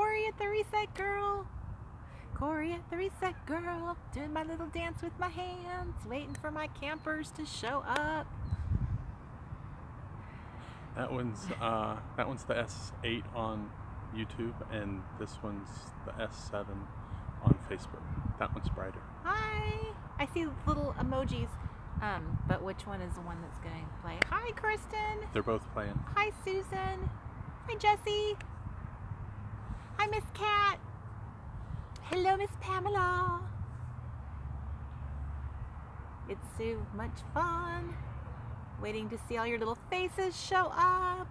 Corey at the Reset Girl. Corey at the Reset Girl. Doing my little dance with my hands. Waiting for my campers to show up. That one's the S8 on YouTube, and this one's the S7 on Facebook. That one's brighter. Hi. I see little emojis. But which one is the one that's going to play? Hi, Kristen. They're both playing. Hi, Susan. Hi, Jessie. Hi, Miss Cat. Hello, Miss Pamela. It's so much fun. Waiting to see all your little faces show up.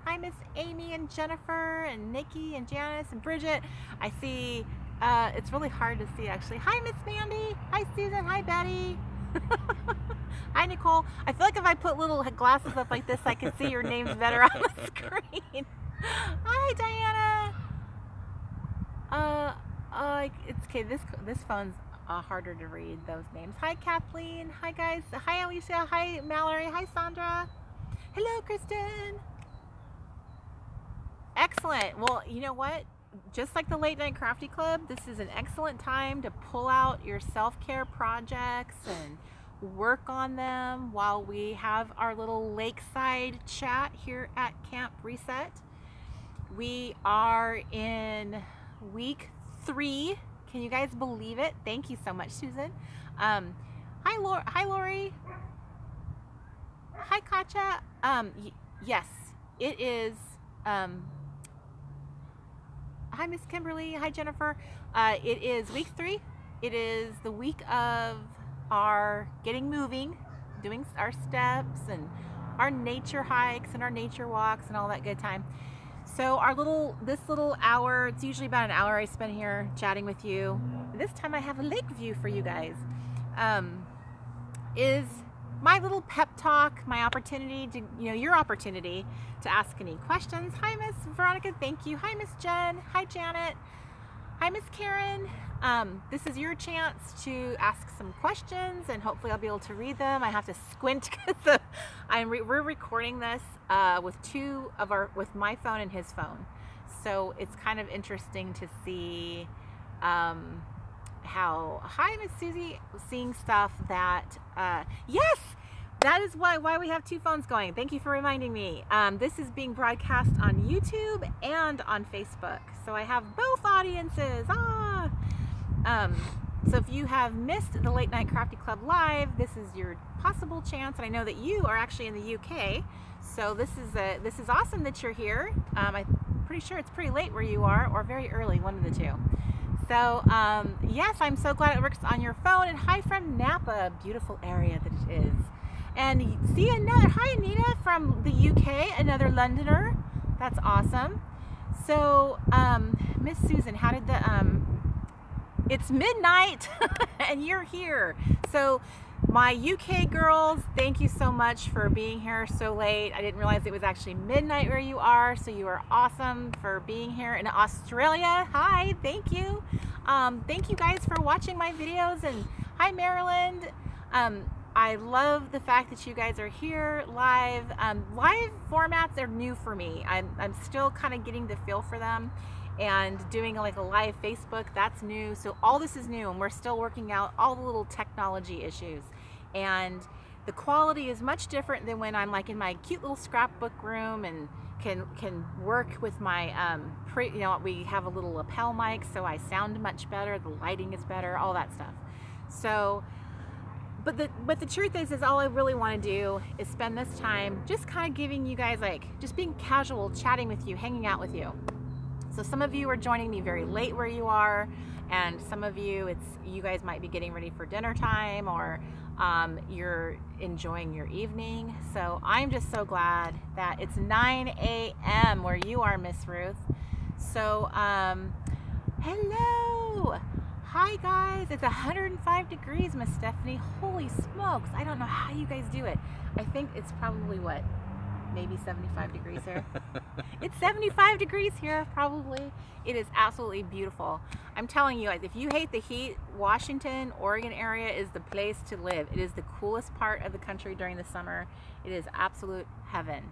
Hi, Miss Amy and Jennifer and Nikki and Janice and Bridget. I see, it's really hard to see actually. Hi, Miss Mandy. Hi, Susan. Hi, Betty. Hi, Nicole. I feel like if I put little glasses up like this, I can see your names better on the screen. Hi, Diana. It's okay. This phone's harder to read those names. Hi, Kathleen. Hi, guys. Hi, Alicia. Hi, Mallory. Hi, Sandra. Hello, Kristen. Excellent. Well, you know what? Just like the Late Night Crafty Club, this is an excellent time to pull out your self-care projects and work on them while we have our little lakeside chat here at Camp Reset. We are in week 3. Can you guys believe it? Thank you so much, Susan. Hi, Lori. Hi, Katja. Yes, it is. Hi, Miss Kimberly. Hi, Jennifer. It is week 3. It is the week of our getting moving, doing our steps and our nature hikes and our nature walks and all that good time. So this little hour, it's usually about an hour I spend here chatting with you. This time I have a lake view for you guys. Is my little pep talk, my opportunity to, your opportunity to ask any questions. Hi, Miss Veronica, thank you. Hi, Miss Jen. Hi, Janet. Hi, Miss Karen. This is your chance to ask some questions, and hopefully I'll be able to read them. I have to squint because we're recording this with my phone and his phone, so it's kind of interesting to see how. Hi, Miss Susie, seeing stuff that yes, that is why we have 2 phones going. Thank you for reminding me. This is being broadcast on YouTube and on Facebook, so I have both audiences. So if you have missed the Late Night Crafty Club live, this is your possible chance, and I know that you are actually in the UK, so this is awesome that you're here. I'm pretty sure it's pretty late where you are, or very early, one of the two. So yes, I'm so glad it works on your phone. And hi from Napa, beautiful area that it is. And see hi Anita from the UK, another Londoner. That's awesome. So Miss Susan, how did it's midnight and you're here. So my UK girls, thank you so much for being here so late. I didn't realize it was actually midnight where you are, so you are awesome for being here. In Australia, hi, thank you. Thank you guys for watching my videos, and hi Maryland. I love the fact that you guys are here live. Live formats are new for me. I'm still kind of getting the feel for them, and doing like a live Facebook, that's new. So all this is new, and we're still working out all the little technology issues. And the quality is much different than when I'm like in my cute little scrapbook room and can work with my we have a little lapel mic, so I sound much better, the lighting is better, all that stuff. So but the truth is all I really want to do is spend this time just kind of giving you guys, like, just being casual, chatting with you, hanging out with you. So some of you are joining me very late where you are, and some of you, you guys might be getting ready for dinner time, or you're enjoying your evening. So I'm just so glad that it's 9 a.m. where you are, Miss Ruth. So hello. Hi guys, it's 105 degrees, Miss Stephanie. Holy smokes, I don't know how you guys do it. I think it's probably what? Maybe 75 degrees here. It's 75 degrees here, probably. It is absolutely beautiful. I'm telling you guys, if you hate the heat, Washington, Oregon area is the place to live. It is the coolest part of the country during the summer. It is absolute heaven.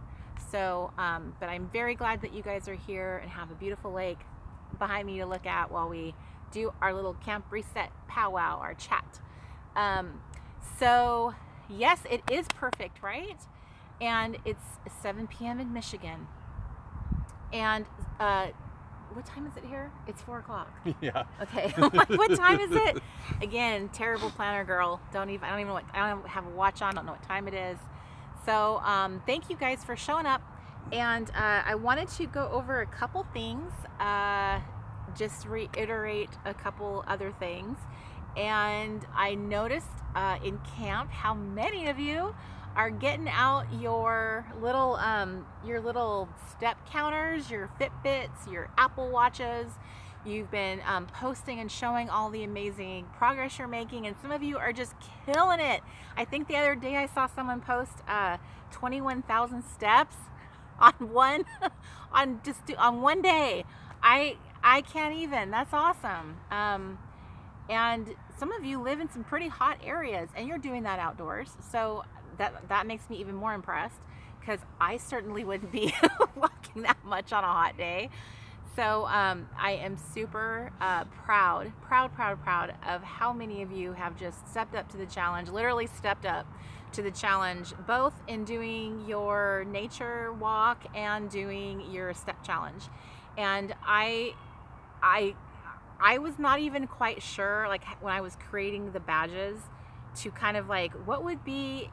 So, but I'm very glad that you guys are here and have a beautiful lake. behind me to look at while we do our little camp reset powwow, our chat. So yes, it is perfect, right? And it's 7 p.m. in Michigan. And what time is it here? It's 4 o'clock. Yeah. Okay. What time is it? Again, terrible planner girl. I don't have a watch on. Don't know what time it is. So thank you guys for showing up. And I wanted to go over a couple things, just reiterate a couple other things. And I noticed in camp how many of you are getting out your little step counters, your Fitbits, your Apple Watches. You've been posting and showing all the amazing progress you're making, and some of you are just killing it. I think the other day I saw someone post 21,000 steps on one day. I can't even. That's awesome. And some of you live in some pretty hot areas, and you're doing that outdoors. So that makes me even more impressed, because I certainly wouldn't be walking that much on a hot day. So I am super proud of how many of you have just stepped up to the challenge, literally stepped up to the challenge, both in doing your nature walk and doing your step challenge. And I was not even quite sure, like when I was creating the badges, to kind of like, what would be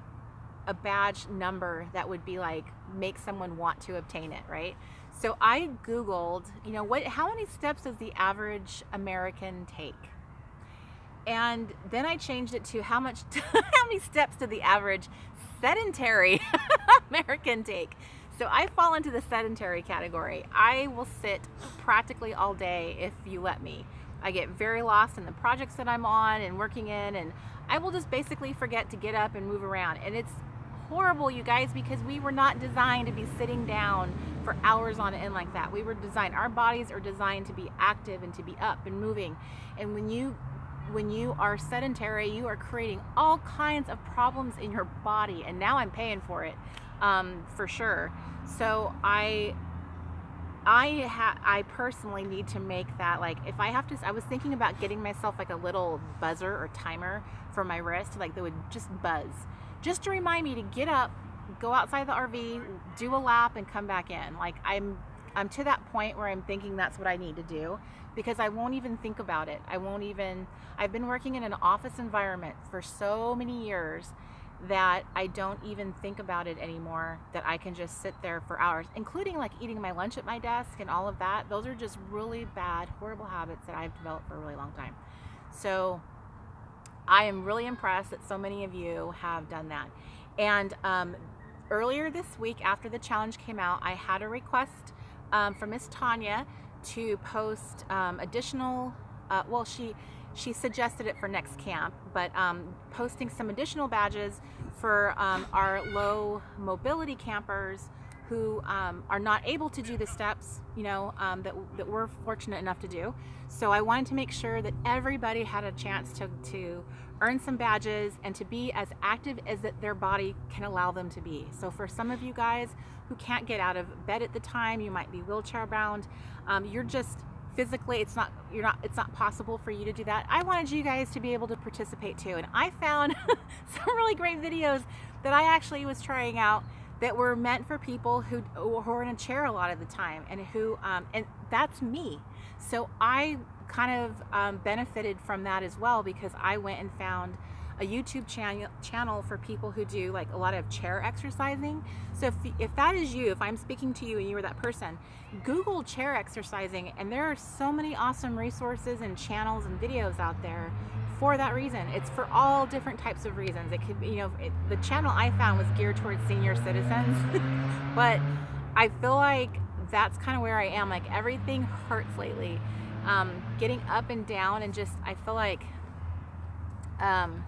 a badge number that would be like make someone want to obtain it, right? So I Googled, you know, how many steps does the average American take? And then I changed it to how many steps did the average sedentary American take? So I fall into the sedentary category. I will sit practically all day if you let me. I get very lost in the projects that I'm on and working in, and I will just basically forget to get up and move around. And it's horrible, you guys, because we were not designed to be sitting down for hours on end like that. We were designed, our bodies are designed to be active and to be up and moving. And when you are sedentary, you are creating all kinds of problems in your body, and now I'm paying for it, for sure. So I personally need to make that, like, if I have to, I was thinking about getting myself like a little buzzer or timer for my wrist, like that would just buzz, just to remind me to get up, go outside the RV, do a lap, and come back in. Like I'm to that point where I'm thinking that's what I need to do, because I won't even think about it. I've been working in an office environment for so many years that I don't even think about it anymore, that I can just sit there for hours, including like eating my lunch at my desk and all of that. Those are just really bad, horrible habits that I've developed for a really long time. So I am really impressed that so many of you have done that. And earlier this week, after the challenge came out, I had a request from Miss Tanya to post additional, well, she suggested it for next camp, but posting some additional badges for our low mobility campers who are not able to do the steps, you know, that we're fortunate enough to do. So I wanted to make sure that everybody had a chance to earn some badges and to be as active as that their body can allow them to be. So for some of you guys who can't get out of bed at the time, you might be wheelchair bound, you're just physically, it's not possible for you to do that. I wanted you guys to be able to participate too, and I found some really great videos that I actually was trying out that were meant for people who are in a chair a lot of the time, and who and that's me. So I kind of benefited from that as well, because I went and found a YouTube channel for people who do like a lot of chair exercising. So if that is you, if I'm speaking to you and you were that person, Google chair exercising, and there are so many awesome resources and channels and videos out there for that reason. It's for all different types of reasons. It could be, you know, the channel I found was geared towards senior citizens, but I feel like that's kind of where I am. Like, everything hurts lately. Getting up and down, and just, I feel like, I'm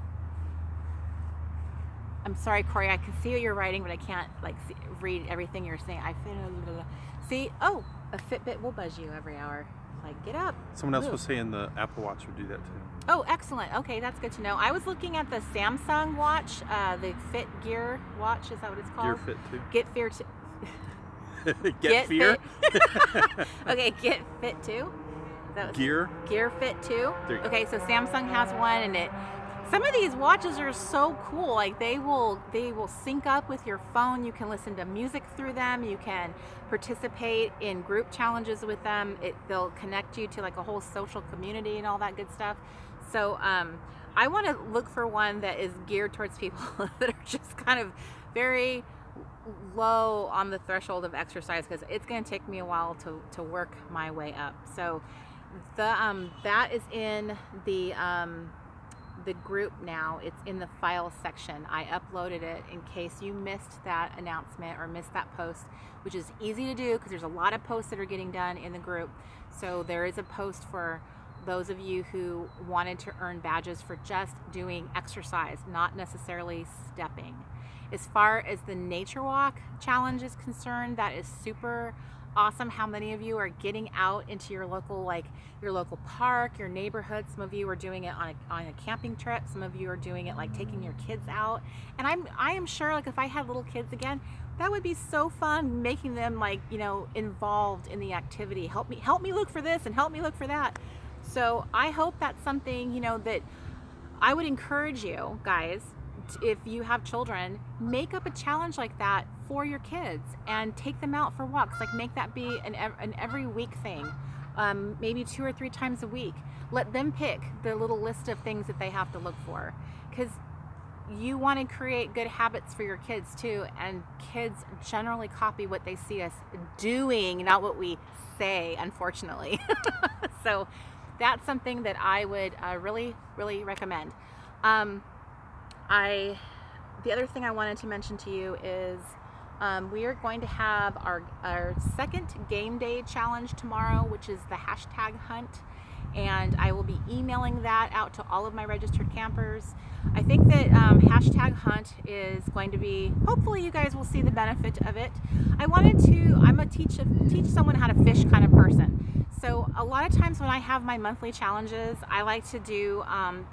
sorry, Corey, I can see what you're writing, but I can't like read everything you're saying. See, oh, a Fitbit will buzz you every hour. Like, get up. Someone else was saying the Apple Watch would do that too. Oh, excellent. Okay, that's good to know. I was looking at the Samsung watch, the Fit Gear watch. Is that what it's called? Gear Fit 2. Get Fear 2. Get Fear? Okay, Get Fit 2. Gear. Gear Fit 2. There you Okay, so Samsung has one, and some of these watches are so cool. Like they will sync up with your phone. You can listen to music through them. You can participate in group challenges with them. They'll connect you to like a whole social community and all that good stuff. So I want to look for one that is geared towards people that are just kind of very low on the threshold of exercise, because it's going to take me a while to work my way up. So that is in the group now. It's in the files section. I uploaded it in case you missed that announcement or missed that post, which is easy to do because there's a lot of posts that are getting done in the group. So there is a post for those of you who wanted to earn badges for just doing exercise, not necessarily stepping. As far as the nature walk challenge is concerned, that is super awesome how many of you are getting out into your local park, your neighborhood. Some of you are doing it on a camping trip. Some of you are doing it like taking your kids out. And I am sure, like, if I had little kids again, that would be so fun, making them, like, you know, involved in the activity. Help me look for this and help me look for that. So I hope that's something, you know, that I would encourage you guys, if you have children, make up a challenge like that for your kids and take them out for walks. Like, make that be an every week thing, maybe 2 or 3 times a week. Let them pick the little list of things that they have to look for, because you want to create good habits for your kids too, and kids generally copy what they see us doing, not what we say, unfortunately. So that's something that I would really recommend. The other thing I wanted to mention to you is we are going to have our second game day challenge tomorrow, which is the hashtag hunt, and I will be emailing that out to all of my registered campers. I think that hashtag hunt is going to be, hopefully you guys will see the benefit of it. I'm a teach someone how to fish kind of person. So a lot of times when I have my monthly challenges, I like to do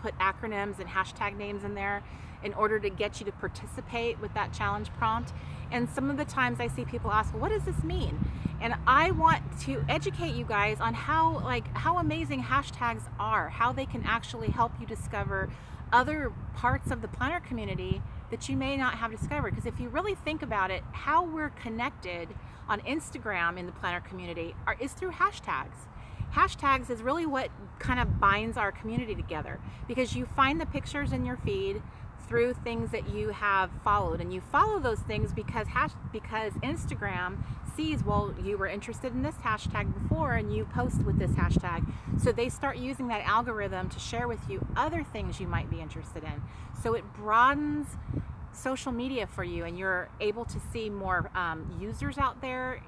put acronyms and hashtag names in there in order to get you to participate with that challenge prompt. And some of the times I see people ask, well, what does this mean? And I want to educate you guys on how amazing hashtags are, how they can actually help you discover other parts of the planner community that you may not have discovered. Because if you really think about it, how we're connected on Instagram in the planner community is through hashtags. Hashtags is really what kind of binds our community together, because you find the pictures in your feed through things that you have followed, and you follow those things because Instagram sees, well, you were interested in this hashtag before and you post with this hashtag, so they start using that algorithm to share with you other things you might be interested in. So it broadens social media for you, and you're able to see more users out there.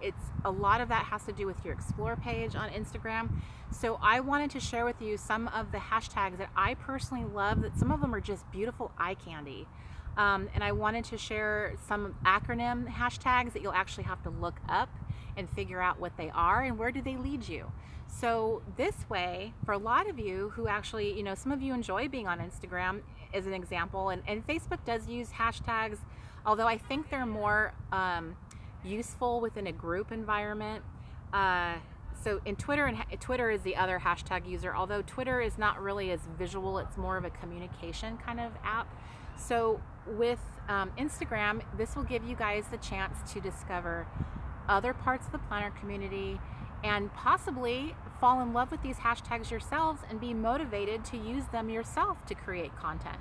A lot of that has to do with your explore page on Instagram. So I wanted to share with you some of the hashtags that I personally love, that some of them are just beautiful eye candy. And I wanted to share some acronym hashtags that you'll actually have to look up and figure out what they are and where do they lead you. So this way, for a lot of you who actually, you know, some of you enjoy being on Instagram as an example, and Facebook does use hashtags, although I think they're more useful within a group environment. So in Twitter, and Twitter is the other hashtag user, although Twitter is not really as visual, it's more of a communication kind of app. So with Instagram, this will give you guys the chance to discover other parts of the planner community and possibly fall in love with these hashtags yourselves and be motivated to use them yourself to create content.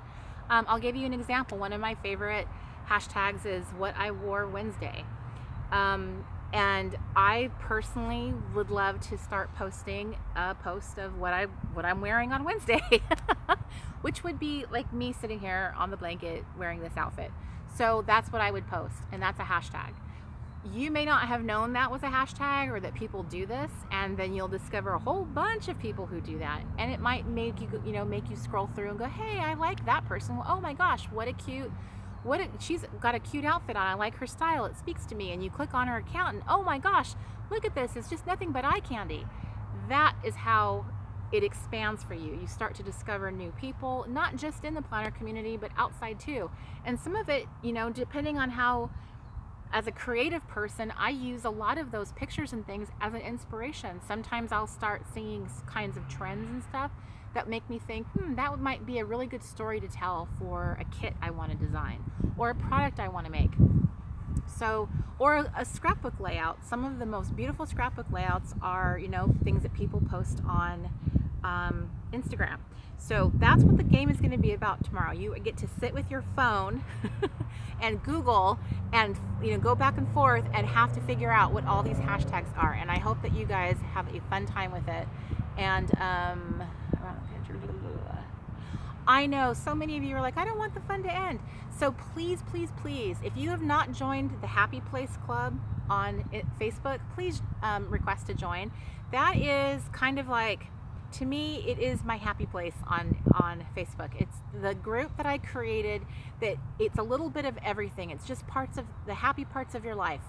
I'll give you an example. One of my favorite hashtags is What I Wore Wednesday. And I personally would love to start posting a post of what I'm wearing on Wednesday, which would be like me sitting here on the blanket wearing this outfit. So that's what I would post, and that's a hashtag. You may not have known that was a hashtag or that people do this, and then you'll discover a whole bunch of people who do that, and it might make you, make you scroll through and go, hey, I like that person. Well, oh my gosh, she's got a cute outfit on. I like her style. It speaks to me. And you click on her account and oh my gosh, look at this. It's just nothing but eye candy. That is how it expands for you. You start to discover new people, not just in the planner community, but outside too. And some of it, depending on how as a creative person, I use a lot of those pictures and things as an inspiration. Sometimes I'll start seeing kinds of trends and stuff that make me think, that might be a really good story to tell for a kit I want to design or a product I want to make. So, or a scrapbook layout. Some of the most beautiful scrapbook layouts are, you know, things that people post on Instagram. So that's what the game is going to be about tomorrow. You get to sit with your phone and Google and, you know, go back and forth and have to figure out what all these hashtags are. And I hope that you guys have a fun time with it. And I know so many of you are like, I don't want the fun to end. So please, please, please, if you have not joined the Happy Place Club on Facebook, please request to join. That is kind of like, to me, it is my happy place on Facebook. It's the group that I created that it's a little bit of everything. It's just parts of the happy parts of your life.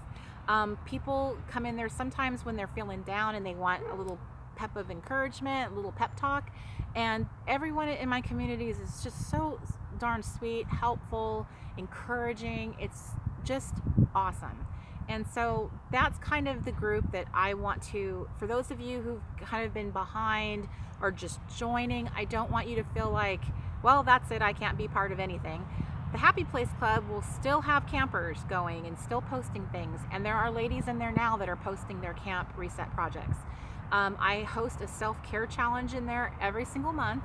People come in there sometimes when they're feeling down and they want a little pep of encouragement, a little pep talk. And everyone in my communities is just so darn sweet, helpful, encouraging. It's just awesome. And so that's kind of the group that I want to, for those of you who've kind of been behind or just joining, I don't want you to feel like, well, that's it, I can't be part of anything. The Happy Place Club will still have campers going and still posting things. And there are ladies in there now that are posting their camp reset projects. I host a self-care challenge in there every single month,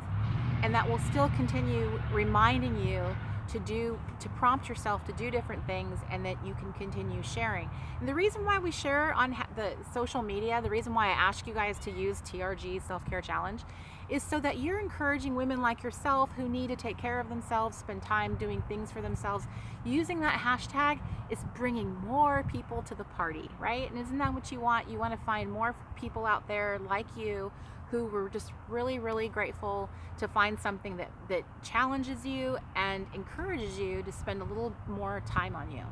and that will still continue reminding you to prompt yourself to do different things, and that you can continue sharing. And the reason why we share on the social media, the reason why I ask you guys to use TRG Self-Care Challenge, is so that you're encouraging women like yourself who need to take care of themselves, spend time doing things for themselves. Using that hashtag is bringing more people to the party, right? And isn't that what you want? You want to find more people out there like you who were just really, really grateful to find something that challenges you and encourages you to spend a little more time on you.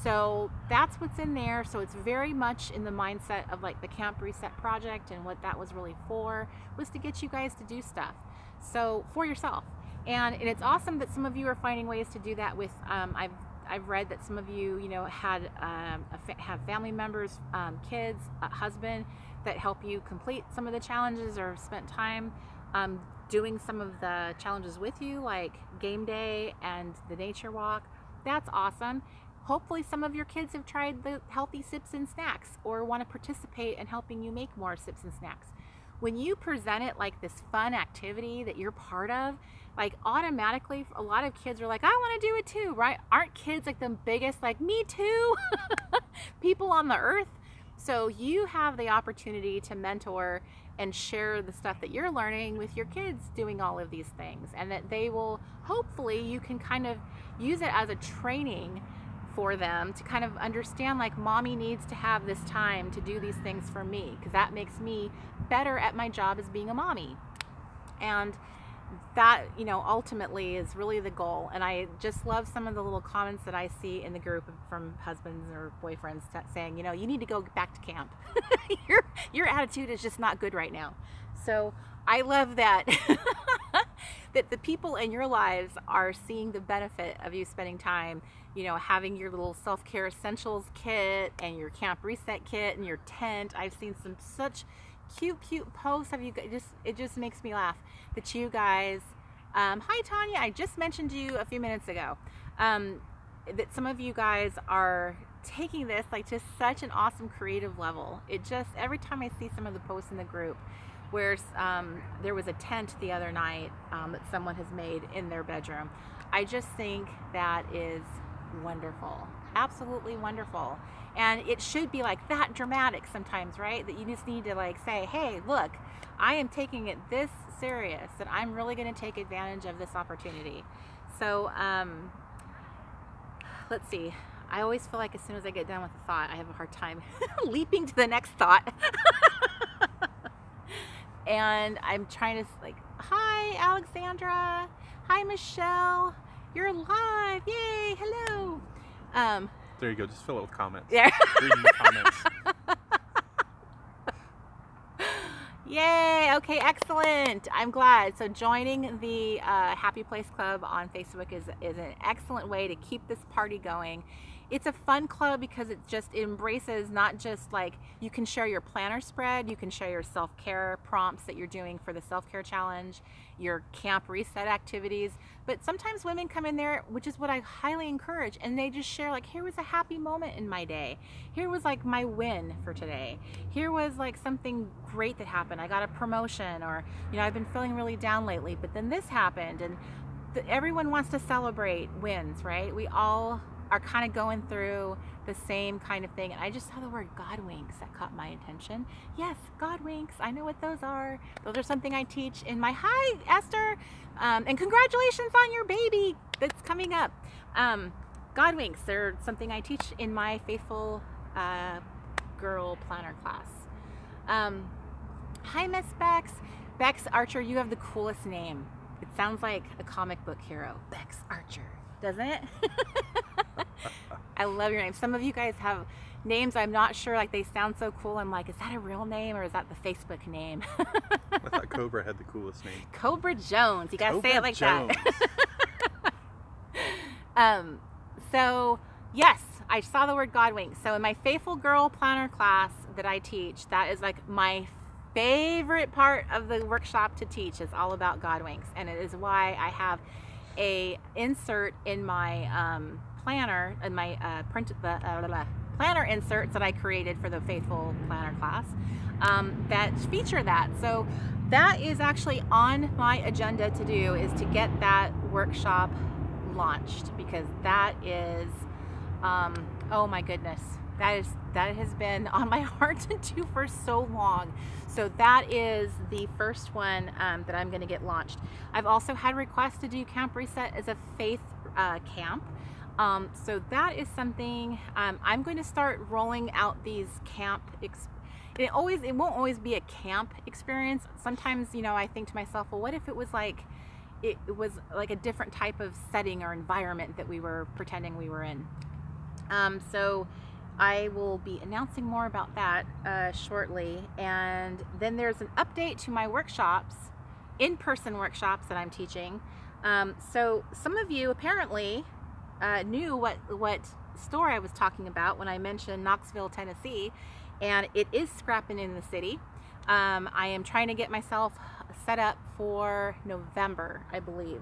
So that's what's in there. So it's very much in the mindset of like the Camp Reset project, and what that was really for was to get you guys to do stuff so for yourself. And it's awesome that some of you are finding ways to do that with, I've read that some of you, you know, have family members, kids, a husband that help you complete some of the challenges, or spent time doing some of the challenges with you, like game day and the nature walk. That's awesome. Hopefully some of your kids have tried the healthy sips and snacks, or want to participate in helping you make more sips and snacks. When you present it like this fun activity that you're part of, like automatically a lot of kids are like, I want to do it too, right? Aren't kids like the biggest, like, me too people on the earth? So you have the opportunity to mentor and share the stuff that you're learning with your kids doing all of these things, and that they will, hopefully you can kind of use it as a training for them to kind of understand, like, mommy needs to have this time to do these things for me, because that makes me better at my job as being a mommy. And that, you know, ultimately is really the goal. And I just love some of the little comments that I see in the group from husbands or boyfriends saying, you know, you need to go back to camp. your attitude is just not good right now. So I love that that the people in your lives are seeing the benefit of you spending time, you know, having your little self-care essentials kit and your camp reset kit and your tent. I've seen some such cute posts of you guys. It just makes me laugh that you guys, hi Tanya, I just mentioned you a few minutes ago, that some of you guys are taking this like to such an awesome creative level. It just, every time I see some of the posts in the group where there was a tent the other night that someone has made in their bedroom, I just think that is wonderful, absolutely wonderful. And it should be like that dramatic sometimes, right? That you just need to like say, hey, look, I am taking it this serious, that I'm really going to take advantage of this opportunity. So let's see. I always feel like as soon as I get done with a thought, I have a hard time leaping to the next thought. And I'm trying to, like, hi Alexandra, hi Michelle, you're live, yay, hello. There you go, just fill it with comments. Yeah. Reading the comments. Yay, okay, excellent. I'm glad. So joining the Happy Place Club on Facebook is an excellent way to keep this party going. It's a fun club because it embraces not just like, you can share your planner spread, you can share your self-care prompts that you're doing for the self-care challenge, your camp reset activities, but sometimes women come in there, which is what I highly encourage, and they just share like, here was a happy moment in my day. Here was like my win for today. Here was like something great that happened. I got a promotion, or, you know, I've been feeling really down lately, but then this happened. And everyone wants to celebrate wins, right? We all are kind of going through the same kind of thing. And I just saw the word God winks that caught my attention. Yes, God winks. I know what those are. Those are something I teach in my, hi Esther, and congratulations on your baby that's coming up. God winks, they're something I teach in my Faithful Girl Planner class. Hi Miss Bex. Bex Archer, you have the coolest name. It sounds like a comic book hero. Bex Archer, doesn't it? I love your name. Some of you guys have names I'm not sure, like they sound so cool. I'm like, is that a real name or is that the Facebook name? I thought Cobra had the coolest name. Cobra Jones. You gotta Cobra say it like Jones. that. So yes, I saw the word God wink. So in my Faithful Girl Planner class that I teach, that is like my favorite part of the workshop to teach, is all about God winks, and it is why I have a insert in my planner, in my planner inserts that I created for the Faithful Planner class that feature that. So that is actually on my agenda to do, is to get that workshop launched, because that is oh my goodness, that has been on my heart to do for so long. So that is the first one that I'm going to get launched. I've also had requests to do Camp Reset as a faith camp. So that is something I'm going to start rolling out these camp. It won't always be a camp experience. Sometimes, you know, I think to myself, well, what if it was like a different type of setting or environment that we were pretending we were in. So I will be announcing more about that shortly. And then there's an update to my workshops, in-person workshops that I'm teaching. So some of you apparently knew what store I was talking about when I mentioned Knoxville, Tennessee, and it is scrapping in the city. I am trying to get myself set up for November, I believe.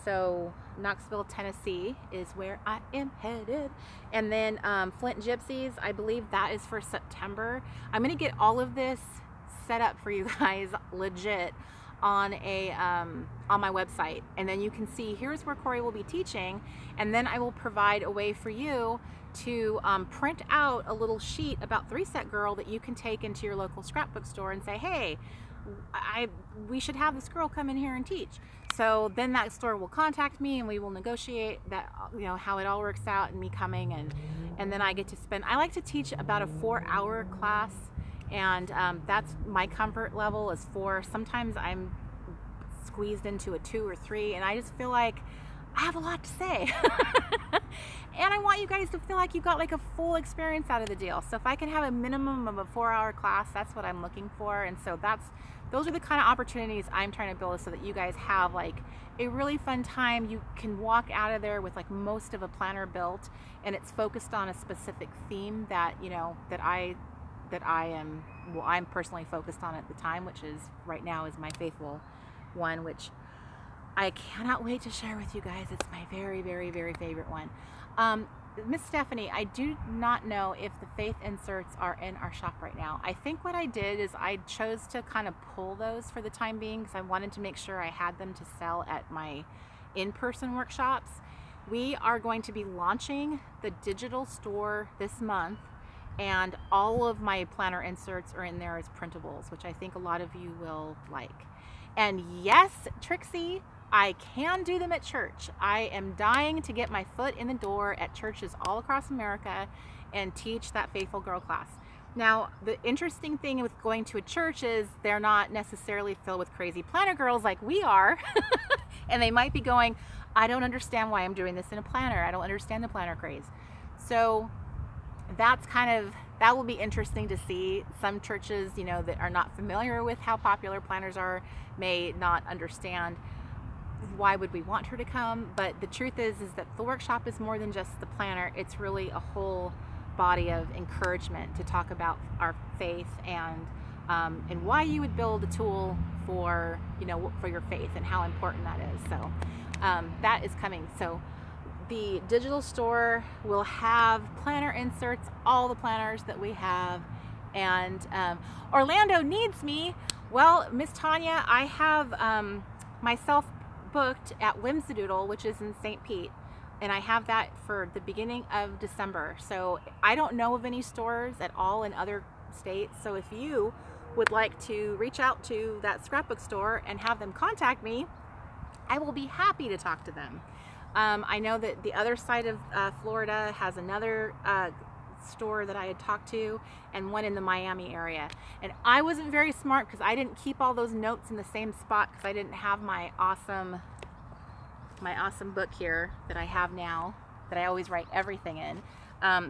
So Knoxville, Tennessee is where I am headed. And then Flint Gypsies, I believe that is for September. I'm gonna get all of this set up for you guys legit on my website, and then you can see here's where Corey will be teaching, and then I will provide a way for you to print out a little sheet about 3-Set Girl that you can take into your local scrapbook store and say, hey, we should have this girl come in here and teach. So then that store will contact me and we will negotiate that, you know, how it all works out, and me coming, and then I get to spend, I like to teach about a 4-hour class, and that's my comfort level is 4. Sometimes I'm squeezed into a 2 or 3, and I just feel like I have a lot to say. And I want you guys to feel like you got like a full experience out of the deal. So if I can have a minimum of a 4-hour class, that's what I'm looking for. And so those are the kind of opportunities I'm trying to build, so that you guys have like a really fun time. You can walk out of there with like most of a planner built, and it's focused on a specific theme that, you know, that I'm personally focused on at the time, which is right now is my Faithful one, which I cannot wait to share with you guys. It's my very, very, very favorite one. Miss Stephanie, I do not know if the faith inserts are in our shop right now. I think what I did is I chose to kind of pull those for the time being, because I wanted to make sure I had them to sell at my in-person workshops. We are going to be launching the digital store this month, and all of my planner inserts are in there as printables, which I think a lot of you will like. And yes, Trixie, I can do them at church. I am dying to get my foot in the door at churches all across America and teach that Faithful Girl class. Now, the interesting thing with going to a church is they're not necessarily filled with crazy planner girls like we are. And they might be going, I don't understand why I'm doing this in a planner. I don't understand the planner craze. So that's that will be interesting to see. Some churches, you know, that are not familiar with how popular planners are may not understand. why would we want her to come? But the truth is that the workshop is more than just the planner. It's really a whole body of encouragement to talk about our faith and why you would build a tool for, you know, for your faith and how important that is. So that is coming. So the digital store will have planner inserts, all the planners that we have. And Orlando needs me. Well, Miss Tanya, I have myself booked at Whimsidoodle, which is in St. Pete, and I have that for the beginning of December. So I don't know of any stores at all in other states. So if you would like to reach out to that scrapbook store and have them contact me, I will be happy to talk to them. I know that the other side of Florida has another store that I had talked to, and one in the Miami area. And I wasn't very smart because I didn't keep all those notes in the same spot because I didn't have my awesome book here that I have now that I always write everything in.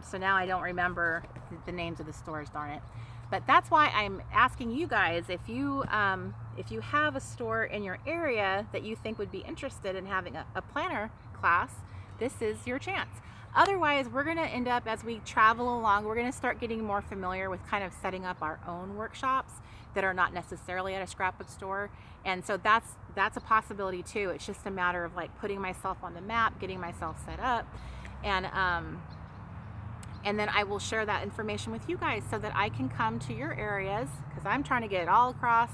So now I don't remember the names of the stores, darn it. But that's why I'm asking you guys, if you have a store in your area that you think would be interested in having a planner class, this is your chance. Otherwise, we're going to end up, as we travel along, we're going to start getting more familiar with kind of setting up our own workshops that are not necessarily at a scrapbook store. And so that's a possibility too. It's just a matter of like putting myself on the map, getting myself set up, and then I will share that information with you guys so that I can come to your areas, because I'm trying to get it all across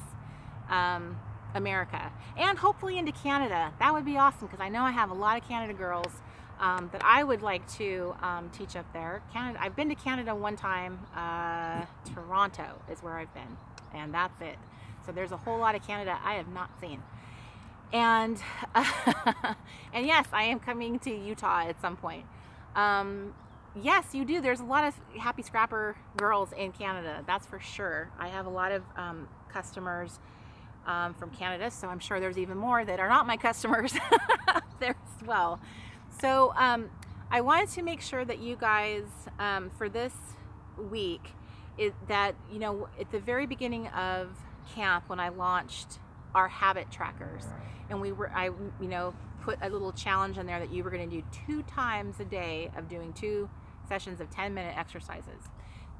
America and hopefully into Canada. That would be awesome, because I know I have a lot of Canada girls that I would like to teach up there. Canada, I've been to Canada one time. Toronto is where I've been, and that's it. So there's a whole lot of Canada I have not seen. And and yes, I am coming to Utah at some point. Yes, you do. There's a lot of happy scrapper girls in Canada, that's for sure. I have a lot of customers from Canada, so I'm sure there's even more that are not my customers there as well. So I wanted to make sure that you guys, for this week, that, you know, at the very beginning of camp, when I launched our habit trackers, and I put a little challenge in there that you were going to do 2 times a day of doing 2 sessions of 10-minute exercises,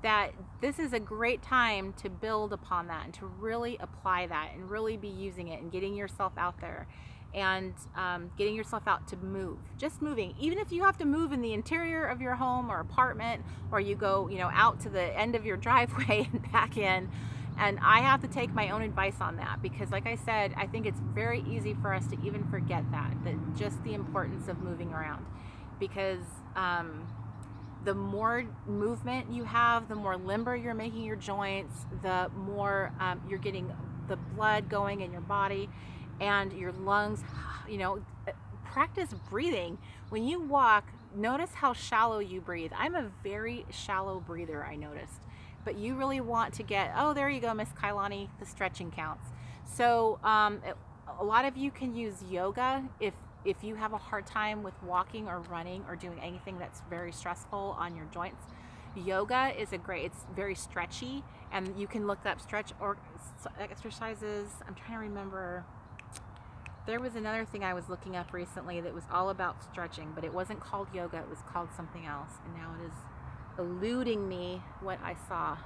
that this is a great time to build upon that and to really apply that and really be using it and getting yourself out there and getting yourself out to move. Just moving, even if you have to move in the interior of your home or apartment, or you go, you know, out to the end of your driveway and back in. And I have to take my own advice on that, because like I said, I think it's very easy for us to even forget that just the importance of moving around, because the more movement you have, the more limber you're making your joints, the more you're getting the blood going in your body and your lungs. You know, practice breathing. When you walk, notice how shallow you breathe. I'm a very shallow breather, I noticed. But you really want to get, oh, there you go, Miss Kailani, the stretching counts. So a lot of you can use yoga if you have a hard time with walking or running or doing anything that's very stressful on your joints. Yoga is it's very stretchy, and you can look up stretch or exercises. I'm trying to remember. There was another thing I was looking up recently that was all about stretching, but it wasn't called yoga, it was called something else, and now it is eluding me what I saw.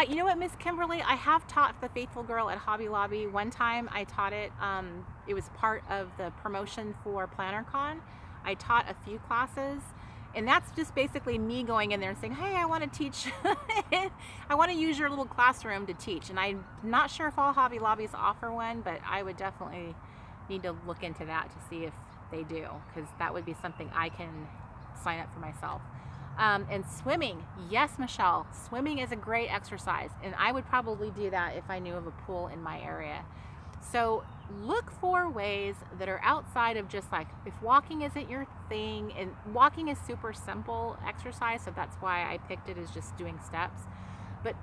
You know what, Miss Kimberly, I have taught the Faithful Girl at Hobby Lobby. One time I taught it. It was part of the promotion for PlannerCon. I taught a few classes, and that's just basically me going in there and saying, hey, I want to teach. I want to use your little classroom to teach. And I'm not sure if all Hobby Lobbies offer one, but I would definitely need to look into that to see if they do, because that would be something I can sign up for myself. And swimming, yes, Michelle, swimming is a great exercise, and I would probably do that if I knew of a pool in my area. So look for ways that are outside of just like, if walking isn't your thing, and walking is super simple exercise, so that's why I picked it as just doing steps. But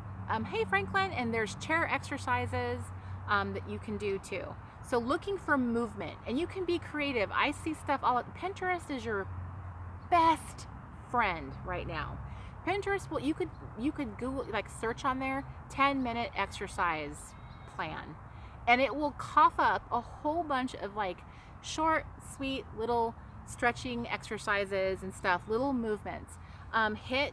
hey, Franklin, and there's chair exercises that you can do too. So looking for movement, and you can be creative. I see stuff all at Pinterest is your best friend right now. Pinterest, well, you could Google, like search on there, 10-minute exercise plan, and it will cough up a whole bunch of like short, sweet little stretching exercises and stuff, little movements. HIIT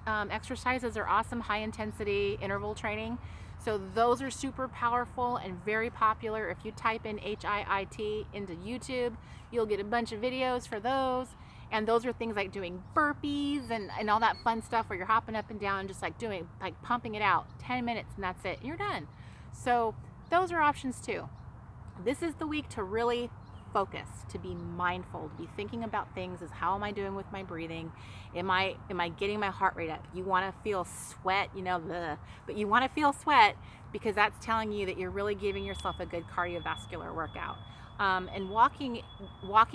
exercises are awesome, high intensity interval training. So those are super powerful and very popular. If you type in HIIT into YouTube, you'll get a bunch of videos for those. And those are things like doing burpees and all that fun stuff where you're hopping up and down, just like doing, like pumping it out, 10 minutes and that's it, and you're done. So those are options too. This is the week to really focus, to be mindful, to be thinking about things as how am I doing with my breathing? Am I getting my heart rate up? You want to feel sweat, you know, but you want to feel sweat because that's telling you that you're really giving yourself a good cardiovascular workout. And walking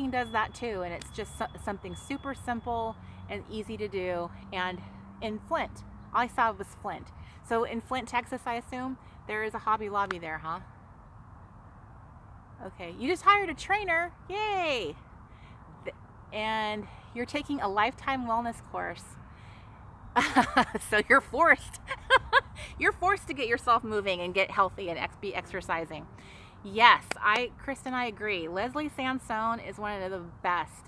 does that too, and it's just something super simple and easy to do. And in Flint, all I saw was Flint. So in Flint, Texas, I assume there is a Hobby Lobby there, huh? Okay, you just hired a trainer, yay! And you're taking a lifetime wellness course. So you're forced. You're forced to get yourself moving and get healthy and be exercising. Yes, Chris and I agree. Leslie Sansone is one of the best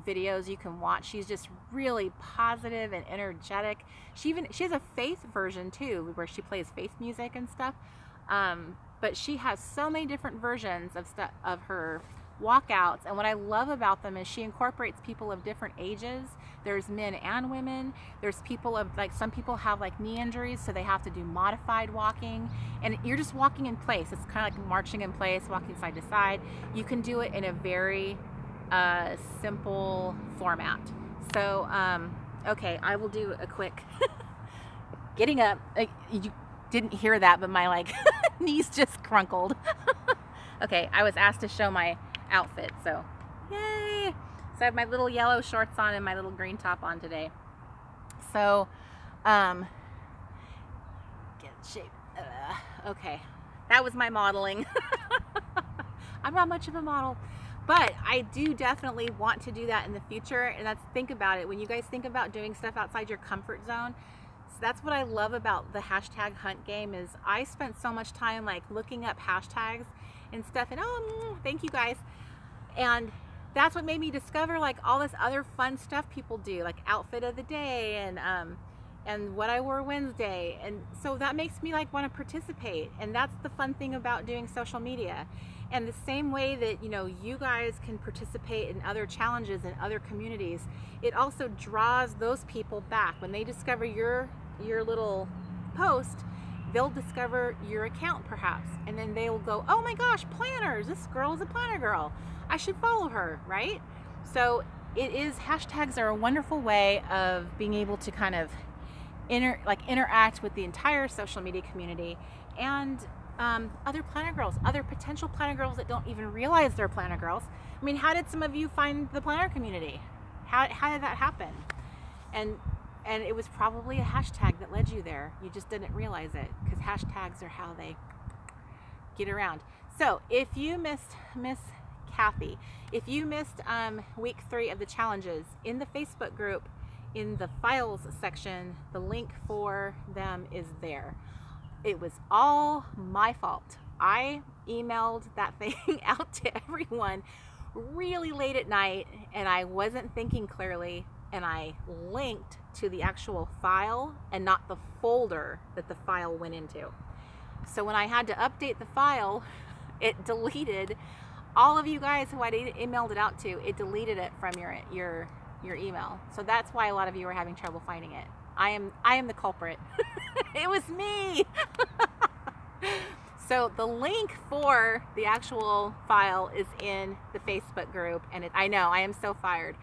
videos you can watch. She's just really positive and energetic. She has a faith version too, where she plays faith music and stuff. But she has so many different versions of her walkouts, and what I love about them is she incorporates people of different ages. There's men and women. There's people of, like, some people have like knee injuries, so they have to do modified walking, and you're just walking in place. It's kind of like marching in place, walking side to side. You can do it in a very simple format. So okay, I will do a quick getting up. You didn't hear that, but my like knees just crunkled. Okay, I was asked to show my outfit, so yay! So I have my little yellow shorts on and my little green top on today. So get in shape. Okay, that was my modeling. I'm not much of a model, but I do definitely want to do that in the future. And think about it, when you guys think about doing stuff outside your comfort zone. So that's what I love about the hashtag hunt game, is I spent so much time like looking up hashtags and stuff, and thank you guys. And that's what made me discover like all this other fun stuff people do, like outfit of the day and what I wore Wednesday. And so that makes me like want to participate. And that's the fun thing about doing social media. And the same way that, you know, you guys can participate in other challenges in other communities, it also draws those people back. When they discover your little post, they'll discover your account perhaps, and then they will go, oh my gosh, planners, this girl is a planner girl, I should follow her, right? So hashtags are a wonderful way of being able to kind of interact with the entire social media community and other planner girls, other potential planner girls that don't even realize they're planner girls. I mean, how did some of you find the planner community? How did that happen? And it was probably a hashtag that led you there. You just didn't realize it, because hashtags are how they get around. So if you missed Miss Kathy, if you missed week 3 of the challenges, in the Facebook group, in the files section, the link for them is there. It was all my fault. I emailed that thing out to everyone really late at night, and I wasn't thinking clearly, and I linked to the actual file and not the folder that the file went into. So when I had to update the file, it deleted all of you guys who I'd emailed it out to. It deleted it from your email. So that's why a lot of you are having trouble finding it. I am the culprit. It was me. So the link for the actual file is in the Facebook group, and I know I am so fired.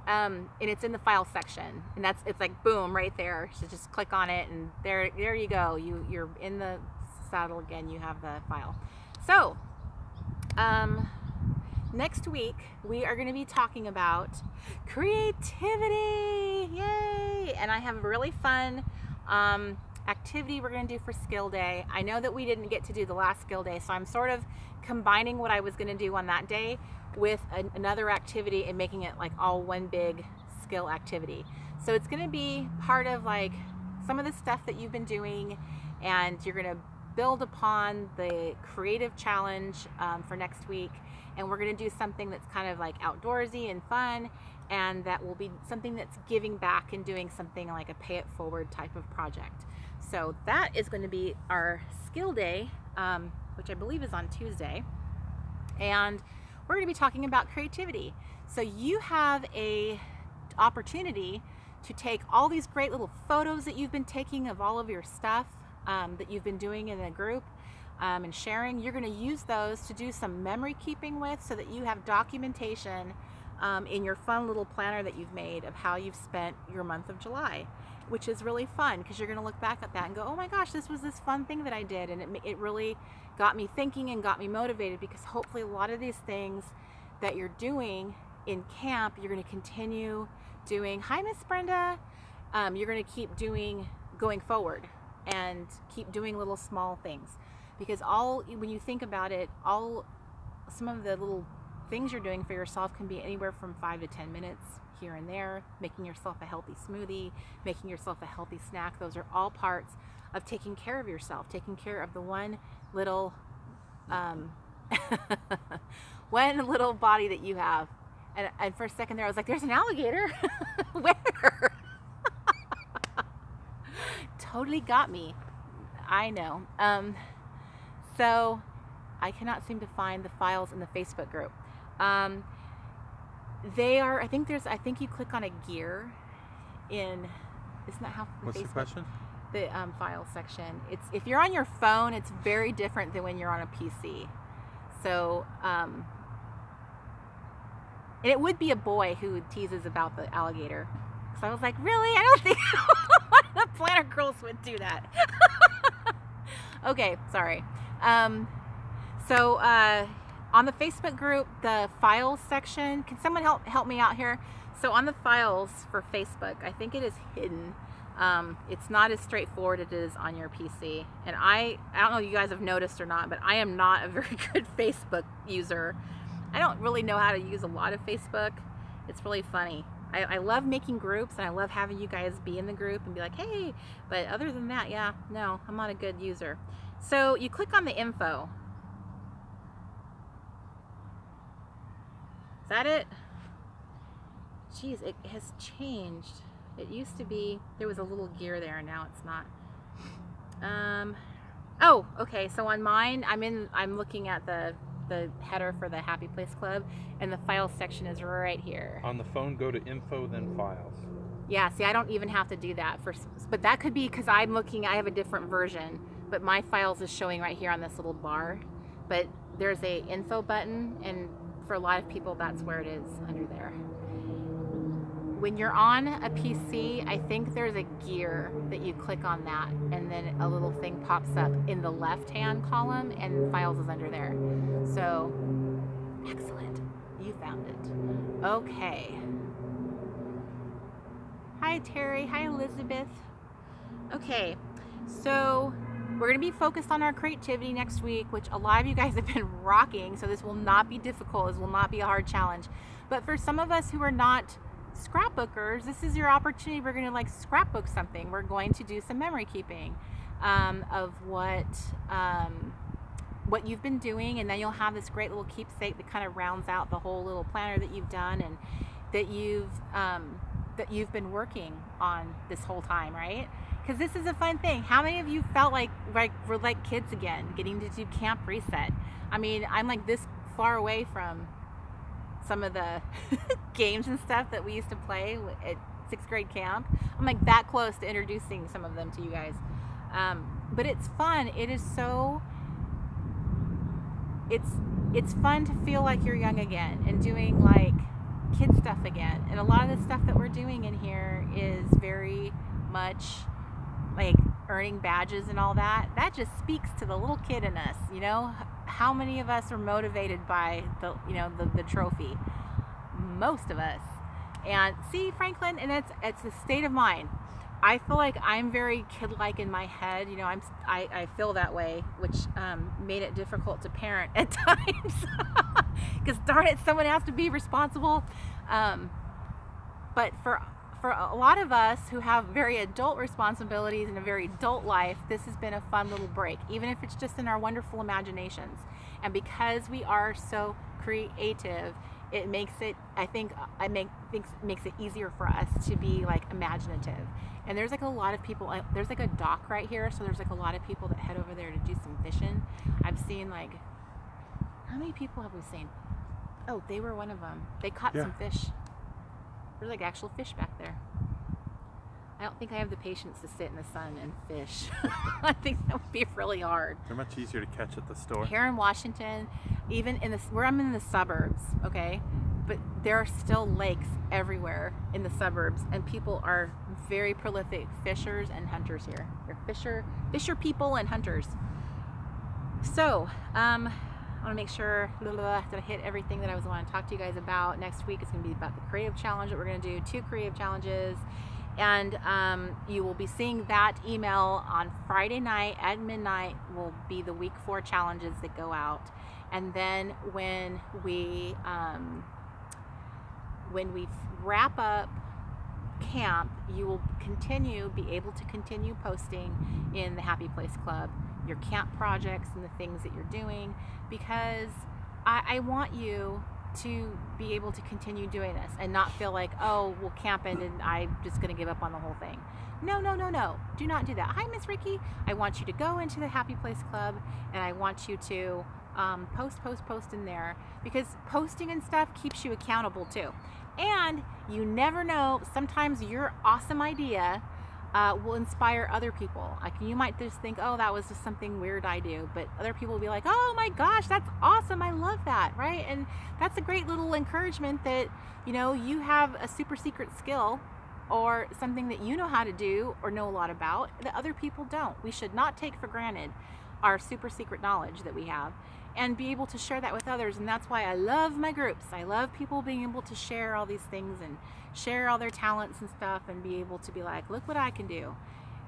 And it's in the file section, and it's like boom right there. So just click on it, and there you go. You're in the saddle again. You have the file. So next week we are going to be talking about creativity. Yay! And I have a really fun activity we're going to do for skill day. I know that we didn't get to do the last skill day, so I'm sort of combining what I was going to do on that day with another activity and making it like all one big skill activity. So it's going to be part of like some of the stuff that you've been doing, and you're going to build upon the creative challenge for next week, and we're going to do something that's kind of like outdoorsy and fun, and that will be something that's giving back and doing something like a pay it forward type of project. So that is going to be our skill day, which I believe is on Tuesday, and we're going to be talking about creativity. So you have a opportunity to take all these great little photos that you've been taking of all of your stuff that you've been doing in a group and sharing. You're going to use those to do some memory keeping with, so that you have documentation in your fun little planner that you've made of how you've spent your month of July, which is really fun, because you're going to look back at that and go, oh my gosh, this was this fun thing that I did, and it really got me thinking and got me motivated, because hopefully a lot of these things that you're doing in camp, you're going to continue doing. Hi, Miss Brenda. You're going to keep doing going forward, and keep doing little small things, because when you think about it, some of the little things you're doing for yourself can be anywhere from 5 to 10 minutes here and there. Making yourself a healthy smoothie, making yourself a healthy snack, those are all parts of taking care of yourself, taking care of the one little one little body that you have. And for a second there I was like, there's an alligator. Where? Totally got me. I know. So I cannot seem to find the files in the Facebook group. They are, I think you click on a gear in, isn't that how the What's Facebook, the question? The file section. It's, if you're on your phone, it's very different than when you're on a PC. So, and it would be a boy who teases about the alligator. So I was like, really? I don't think the planner girls would do that. Okay, sorry. So on the Facebook group, the files section, can someone help me out here? So on the files for Facebook, I think it is hidden. It's not as straightforward as it is on your PC. And I don't know if you guys have noticed or not, but I am not a very good Facebook user. I don't really know how to use a lot of Facebook. It's really funny. I love making groups, and I love having you guys be in the group and be like, hey, but other than that, yeah, no, I'm not a good user. So you click on the info. Is that it? Geez, it has changed. It used to be, there was a little gear there, and now it's not. Oh, okay, so on mine, I'm looking at the header for the Happy Place Club, and the files section is right here. On the phone, go to info, then files. Yeah, see, I don't even have to do that but that could be because I have a different version, but my files is showing right here on this little bar. But there's a info button, and for a lot of people, that's where it is, under there. When you're on a PC, I think there's a gear that you click on that, and then a little thing pops up in the left-hand column, and files is under there. So, excellent. You found it. Okay. Hi, Terry. Hi, Elizabeth. Okay, so we're going to be focused on our creativity next week, which a lot of you guys have been rocking, so this will not be difficult. This will not be a hard challenge. But for some of us who are not scrapbookers, this is your opportunity. We're going to like scrapbook something. We're going to do some memory keeping of what you've been doing, and then you'll have this great little keepsake that kind of rounds out the whole little planner that you've done and that you've been working on this whole time, right? Because this is a fun thing. How many of you felt like we're like kids again, getting to do Camp Reset? I mean, I'm like this far away from some of the games and stuff that we used to play at 6th grade camp. I'm like that close to introducing some of them to you guys. But it's fun. It is so, it's fun to feel like you're young again and doing like kid stuff again. And a lot of the stuff that we're doing in here is very much like earning badges and all that. That just speaks to the little kid in us, you know? How many of us are motivated by the trophy? Most of us. And see, Franklin, and it's a state of mind. I feel like I'm very kid-like in my head. You know, I feel that way, which made it difficult to parent at times. Because darn it, someone has to be responsible. But for for a lot of us who have very adult responsibilities and a very adult life, this has been a fun little break, even if it's just in our wonderful imaginations. And because we are so creative, it makes it, I think, makes it easier for us to be like imaginative. And there's like a lot of people, there's like a dock right here, so there's like a lot of people that head over there to do some fishing. I've seen like, how many people have we seen? Oh, they were one of them. They caught some fish. There's like actual fish back there. I don't think I have the patience to sit in the sun and fish. I think that would be really hard. They're much easier to catch at the store. Here in Washington, even in where I'm in the suburbs, okay, but there are still lakes everywhere in the suburbs, and people are very prolific fishers and hunters here. They're fisher people and hunters. So, I want to make sure that I hit everything that I was wanting to talk to you guys about. Next week it's going to be about the creative challenge that we're going to do, 2 creative challenges. And you will be seeing that email on Friday night at midnight will be the week 4 challenges that go out. And then when we wrap up camp, you will be able to continue posting in the Happy Place Club your camp projects and the things that you're doing, because I want you to be able to continue doing this and not feel like, oh, well, camp ended and I'm just going to give up on the whole thing. No, no, no, no. Do not do that. Hi, Miss Ricky. I want you to go into the Happy Place Club, and I want you to post in there, because posting and stuff keeps you accountable too. And you never know, sometimes your awesome idea will inspire other people. Like, you might just think, oh, that was just something weird I do, but other people will be like, oh my gosh, that's awesome, I love that, right? And that's a great little encouragement that, you know, you have a super secret skill or something that you know how to do or know a lot about that other people don't. We should not take for granted our super secret knowledge that we have, and be able to share that with others. And that's why I love my groups. I love people being able to share all these things and share all their talents and stuff, and be able to be like, look what I can do.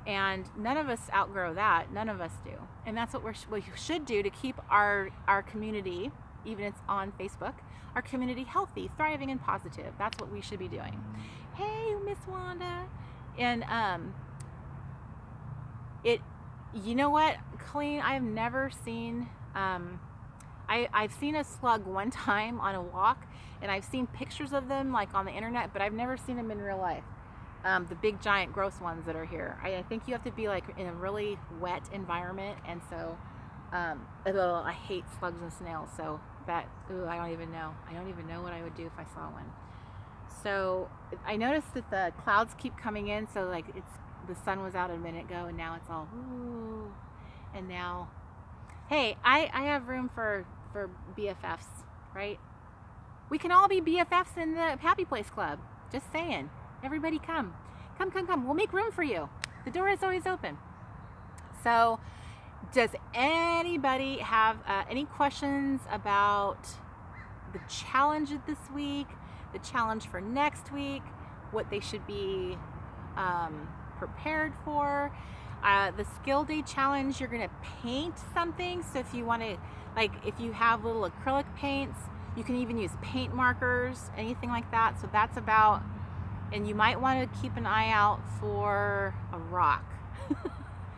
And none of us outgrow that. None of us do. And that's what we should do to keep our community, even if it's on Facebook, our community healthy, thriving, and positive. That's what we should be doing. Hey, Miss Wanda. And you know what, Colleen, I have never seen, I've seen a slug one time on a walk, and I've seen pictures of them like on the internet, but I've never seen them in real life. The big giant gross ones that are here. I think you have to be like in a really wet environment, and so I hate slugs and snails, so that, I don't even know what I would do if I saw one. So I noticed that the clouds keep coming in, so like the sun was out a minute ago, and now it's all ooh, and now, hey, I have room for BFFs, right? We can all be BFFs in the Happy Place Club. Just saying. Everybody come. We'll make room for you. The door is always open. So, does anybody have any questions about the challenge of this week, the challenge for next week, what they should be prepared for? The skill day challenge, you're gonna paint something. So if you want to, like, if you have little acrylic paints, you can even use paint markers, anything like that. So that's about, and you might want to keep an eye out for a rock.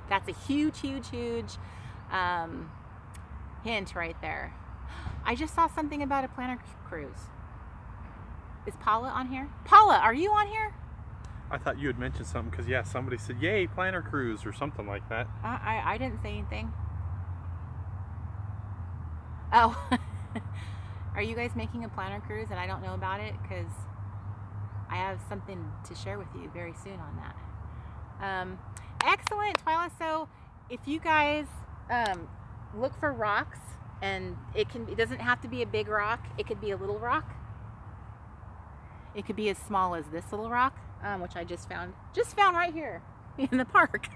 That's a huge hint right there. I just saw something about a planner cruise. Is Paula on here? Paula, are you on here? I thought you had mentioned something, because yeah, somebody said, yay, planner cruise or something like that. I didn't say anything. Oh, are you guys making a planner cruise and I don't know about it? Because I have something to share with you very soon on that. Excellent, Twyla. So if you guys look for rocks, and it doesn't have to be a big rock, it could be a little rock. It could be as small as this little rock, which I just found right here in the park.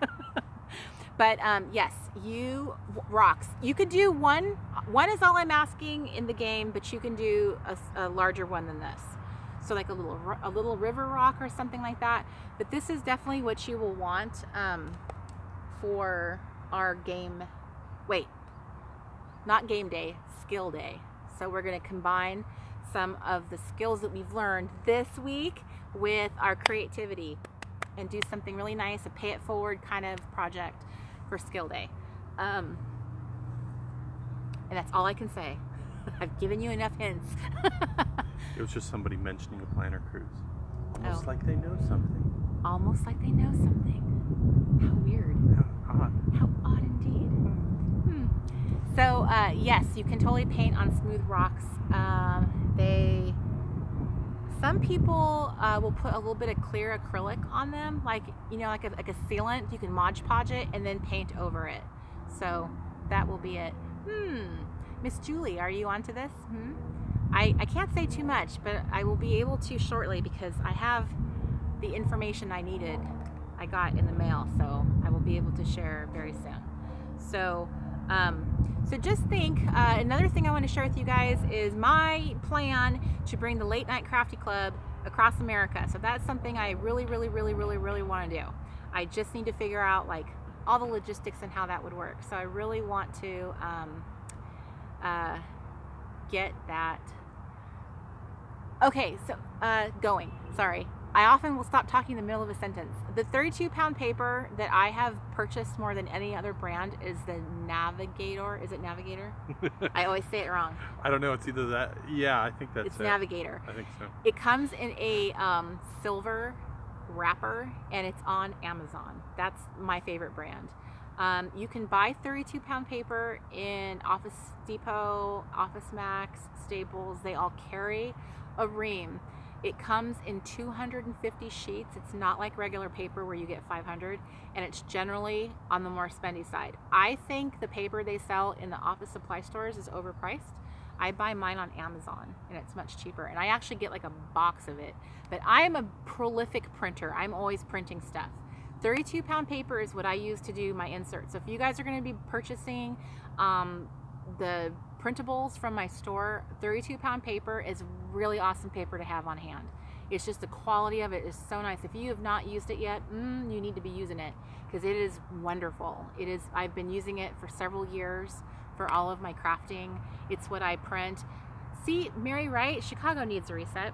But yes, rocks. You could do one is all I'm asking in the game, but you can do a larger one than this. So like a little river rock or something like that. But this is definitely what you will want for our game. Wait, not game day, skill day. So we're going to combine some of the skills that we've learned this week with our creativity and do something really nice, a pay it forward kind of project for skill day. And that's all I can say. I've given you enough hints. It was just somebody mentioning a planner cruise. Almost Oh. like they know something. Almost like they know something. How weird. How odd. How odd indeed. So yes, you can totally paint on smooth rocks. Some people will put a little bit of clear acrylic on them, like like a sealant. You can Mod Podge it and then paint over it. So that will be it. Miss Julie, are you onto this? I can't say too much, but I will be able to shortly because I have the information I needed. I got in the mail, so I will be able to share very soon. So just think, another thing I want to share with you guys is my plan to bring the Late Night Crafty Club across America. So that's something I really want to do. I just need to figure out like all the logistics and how that would work. So I really want to get that. Okay, so going. Sorry. I often will stop talking in the middle of a sentence. The 32-pound paper that I have purchased more than any other brand is the Navigator. Is it Navigator? I always say it wrong. I don't know. It's either that. Yeah, I think that's It's Navigator. I think so. It comes in a silver wrapper, and it's on Amazon. That's my favorite brand. You can buy 32-pound paper in Office Depot, Office Max, Staples. They all carry a ream. It comes in 250 sheets. It's not like regular paper where you get 500, and it's generally on the more spendy side. I think the paper they sell in the office supply stores is overpriced. I buy mine on Amazon, and it's much cheaper, and I actually get like a box of it. But I am a prolific printer. I'm always printing stuff. 32-pound paper is what I use to do my inserts. So if you guys are going to be purchasing the printables from my store, 32-pound paper is really awesome paper to have on hand. It's just the quality of it is so nice. If you have not used it yet, you need to be using it because it is wonderful. I've been using it for several years for all of my crafting. It's what I print. See, Mary Wright, Chicago needs a reset.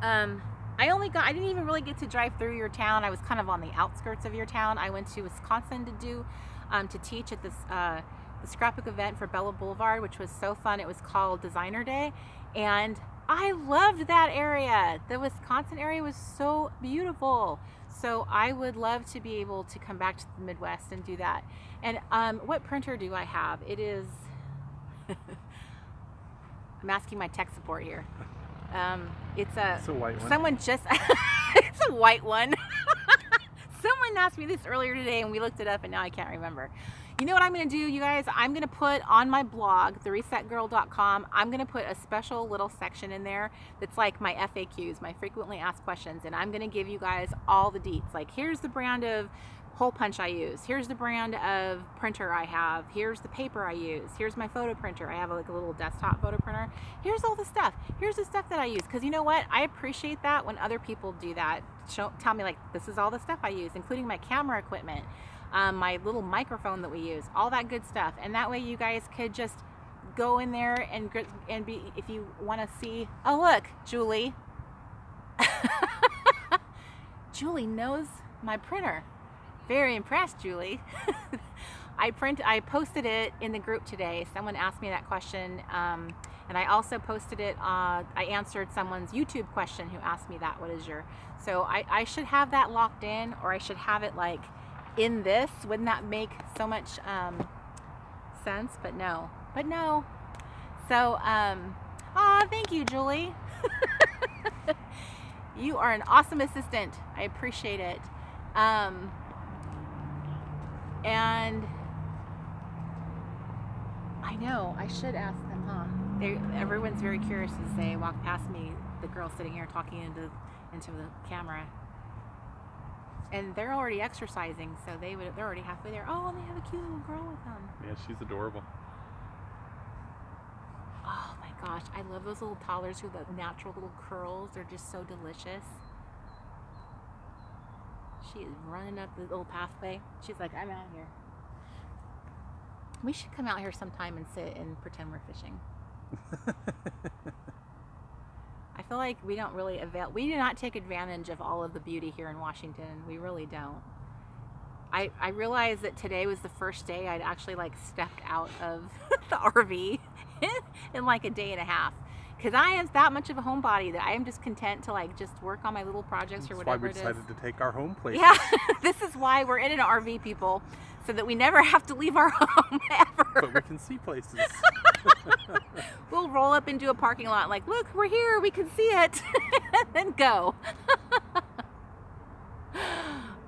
I didn't even really get to drive through your town. I was kind of on the outskirts of your town. I went to Wisconsin to teach at this the scrapbook event for Bella Boulevard, which was so fun. It was called Designer Day, and I loved that area. The Wisconsin area was so beautiful. So I would love to be able to come back to the Midwest and do that. And what printer do I have? It is, I'm asking my tech support here. It's a white one. Someone just, it's a white one. Someone asked me this earlier today and we looked it up and now I can't remember. You know what I'm going to do, you guys? I'm going to put on my blog, theresetgirl.com, I'm going to put a special little section in there that's like my FAQs, my frequently asked questions, and I'm going to give you guys all the deets. Like, here's the brand of hole punch I use. Here's the brand of printer I have. Here's the paper I use. Here's my photo printer. I have like a little desktop photo printer. Here's all the stuff. Here's the stuff that I use. Because you know what? I appreciate that when other people do that. Tell me like, this is all the stuff I use, including my camera equipment. My little microphone that we use, all that good stuff. And that way you guys could just go in there and be, if you want to see, oh look, Julie. Julie knows my printer. Very impressed, Julie. I posted it in the group today. Someone asked me that question. And I also posted it, I answered someone's YouTube question who asked me that, what is your, so I should have that locked in, or I should have it like in this. Wouldn't that make so much sense? But no. So thank you, Julie. You are an awesome assistant. I appreciate it. And I know I should ask them, huh? Everyone's very curious as they walk past me, the girl sitting here talking into the camera. And they're already exercising, so they're already halfway there. Oh, and they have a cute little girl with them. Yeah, she's adorable. Oh my gosh, I love those little toddlers with the natural little curls. They're just so delicious. She is running up the little pathway. She's like, I'm out here. We should come out here sometime and sit and pretend we're fishing. feel like we don't really we do not take advantage of all of the beauty here in Washington. We really don't. I realized that today was the first day I'd actually like stepped out of the RV in like a day and a half. Because I am that much of a homebody that I am just content to like just work on my little projects or whatever it is. That's why we decided to take our home place. Yeah, this is why we're in an RV, people, so that we never have to leave our home ever. But we can see places. We'll roll up into a parking lot like, look, we're here, we can see it, and then go.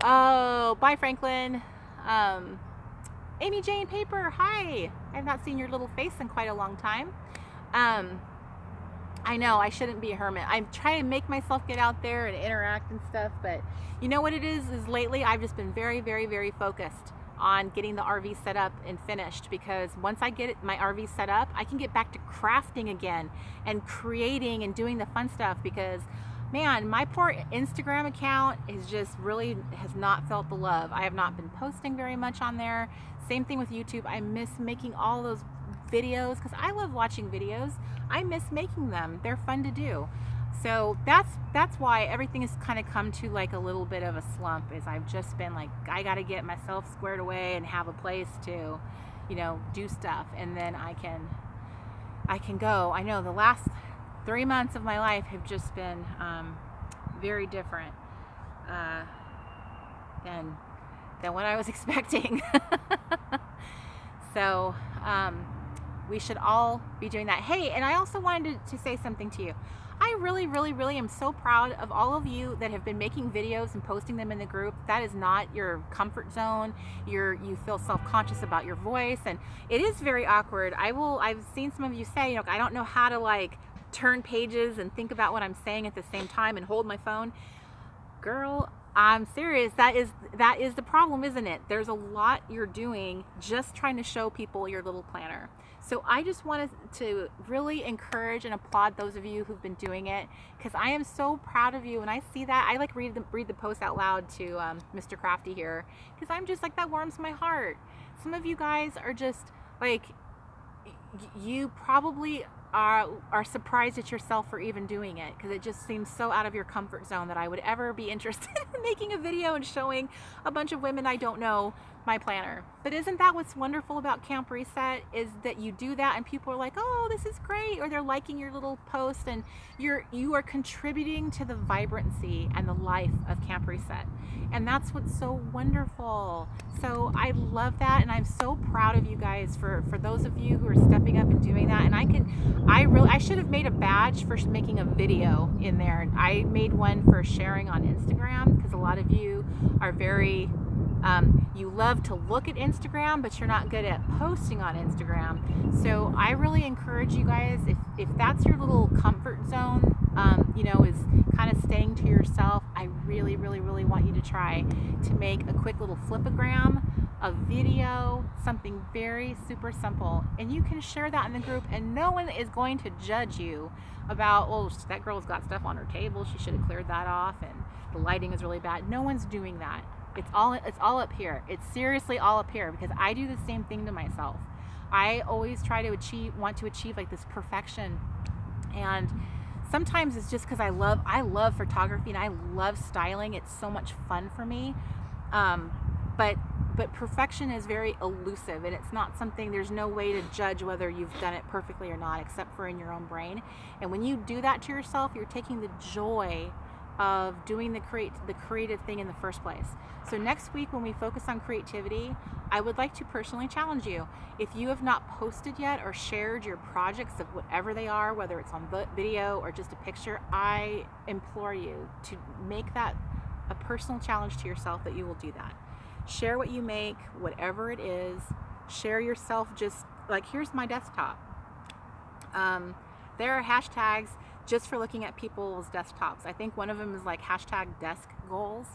Oh, bye, Franklin. Amy Jane Paper, hi. I've not seen your little face in quite a long time. I know I shouldn't be a hermit. I'm trying to make myself get out there and interact and stuff, but you know what it is lately I've just been very, very, very focused on getting the RV set up and finished, because once I get my RV set up, I can get back to crafting again and creating and doing the fun stuff, because man, my poor Instagram account is just really has not felt the love. I have not been posting very much on there. Same thing with YouTube. I miss making all those videos because I love watching videos. I miss making them. They're fun to do. So that's why everything has kind of come to like a little bit of a slump, is I've just been like, I got to get myself squared away and have a place to, you know, do stuff, and then I can go. I know the last 3 months of my life have just been very different than what I was expecting. So we should all be doing that. Hey, and I also wanted to say something to you. I really, really, really am so proud of all of you that have been making videos and posting them in the group. That is not your comfort zone. You feel self-conscious about your voice, and it is very awkward. I've seen some of you say, you know, I don't know how to like turn pages and think about what I'm saying at the same time and hold my phone. Girl, I'm serious. That is the problem, isn't it? There's a lot you're doing just trying to show people your little planner. So I just wanted to really encourage and applaud those of you who've been doing it, because I am so proud of you. And I see that, I like read the post out loud to Mr. Crafty here, because I'm just like, that warms my heart. Some of you guys are just like, you probably are surprised at yourself for even doing it, because it just seems so out of your comfort zone that I would ever be interested in making a video and showing a bunch of women I don't know my planner. But isn't that what's wonderful about Camp Reset, is that you do that and people are like, oh, this is great, or they're liking your little post, and you are contributing to the vibrancy and the life of Camp Reset. And that's what's so wonderful. So I love that, and I'm so proud of you guys for those of you who are stepping up and doing that. And I should have made a badge for making a video in there. I made one for sharing on Instagram, because a lot of you are very you love to look at Instagram, but you're not good at posting on Instagram. So I really encourage you guys, if that's your little comfort zone, you know, is kind of staying to yourself, I really, really, really want you to try to make a quick little flipogram, a video, something very super simple, and you can share that in the group, and no one is going to judge you about, well, that girl's got stuff on her table, she should have cleared that off, and the lighting is really bad. No one's doing that. It's all up here. It's seriously all up here, because I do the same thing to myself. I always try to want to achieve like this perfection, and sometimes it's just because I love photography and I love styling. It's so much fun for me, but perfection is very elusive, and it's not something, there's no way to judge whether you've done it perfectly or not, except for in your own brain. And when you do that to yourself, you're taking the joy of doing the creative thing in the first place. So next week, when we focus on creativity, I would like to personally challenge you. If you have not posted yet or shared your projects of whatever they are, whether it's on video or just a picture, I implore you to make that a personal challenge to yourself, that you will do that. Share what you make, whatever it is. Share yourself, just like, here's my desktop. There are hashtags just for looking at people's desktops. I think one of them is like hashtag desk goals,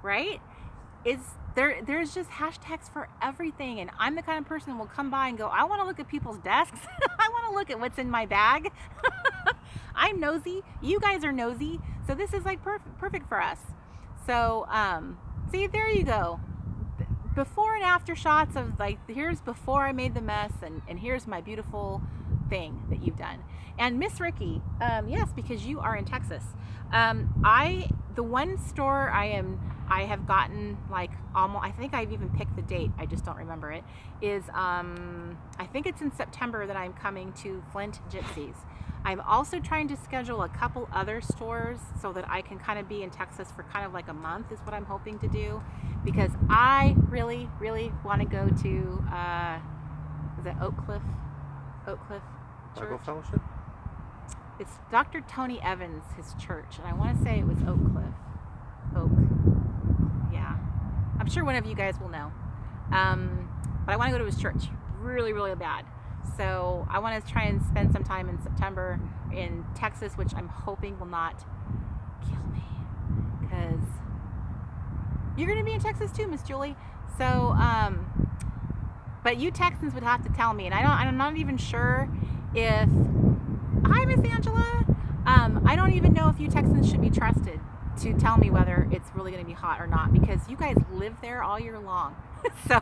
right? There's just hashtags for everything. And I'm the kind of person who will come by and go, I want to look at people's desks. I want to look at what's in my bag. I'm nosy. You guys are nosy. So this is like perfect for us. So see, there you go. Before and after shots of like, here's before I made the mess, and here's my beautiful thing that you've done. And Miss Ricky, yes, because you are in Texas. The one store I have gotten like almost, I think I've even picked the date, I just don't remember it, is I think it's in September that I'm coming to Flint Gypsies. I'm also trying to schedule a couple other stores so that I can kind of be in Texas for kind of like a month is what I'm hoping to do, because I really, really want to go to the Oak Cliff Church. Bible Fellowship? It's Dr. Tony Evans, his church, and I want to say it was Oak Cliff. Yeah. I'm sure one of you guys will know. But I want to go to his church really, really bad. So I want to try and spend some time in September in Texas, which I'm hoping will not kill me, because you're going to be in Texas too, Miss Julie. So, but you Texans would have to tell me, and I'm not even sure if, hi Miss Angela, I don't even know if you Texans should be trusted to tell me whether it's really going to be hot or not, because you guys live there all year long. So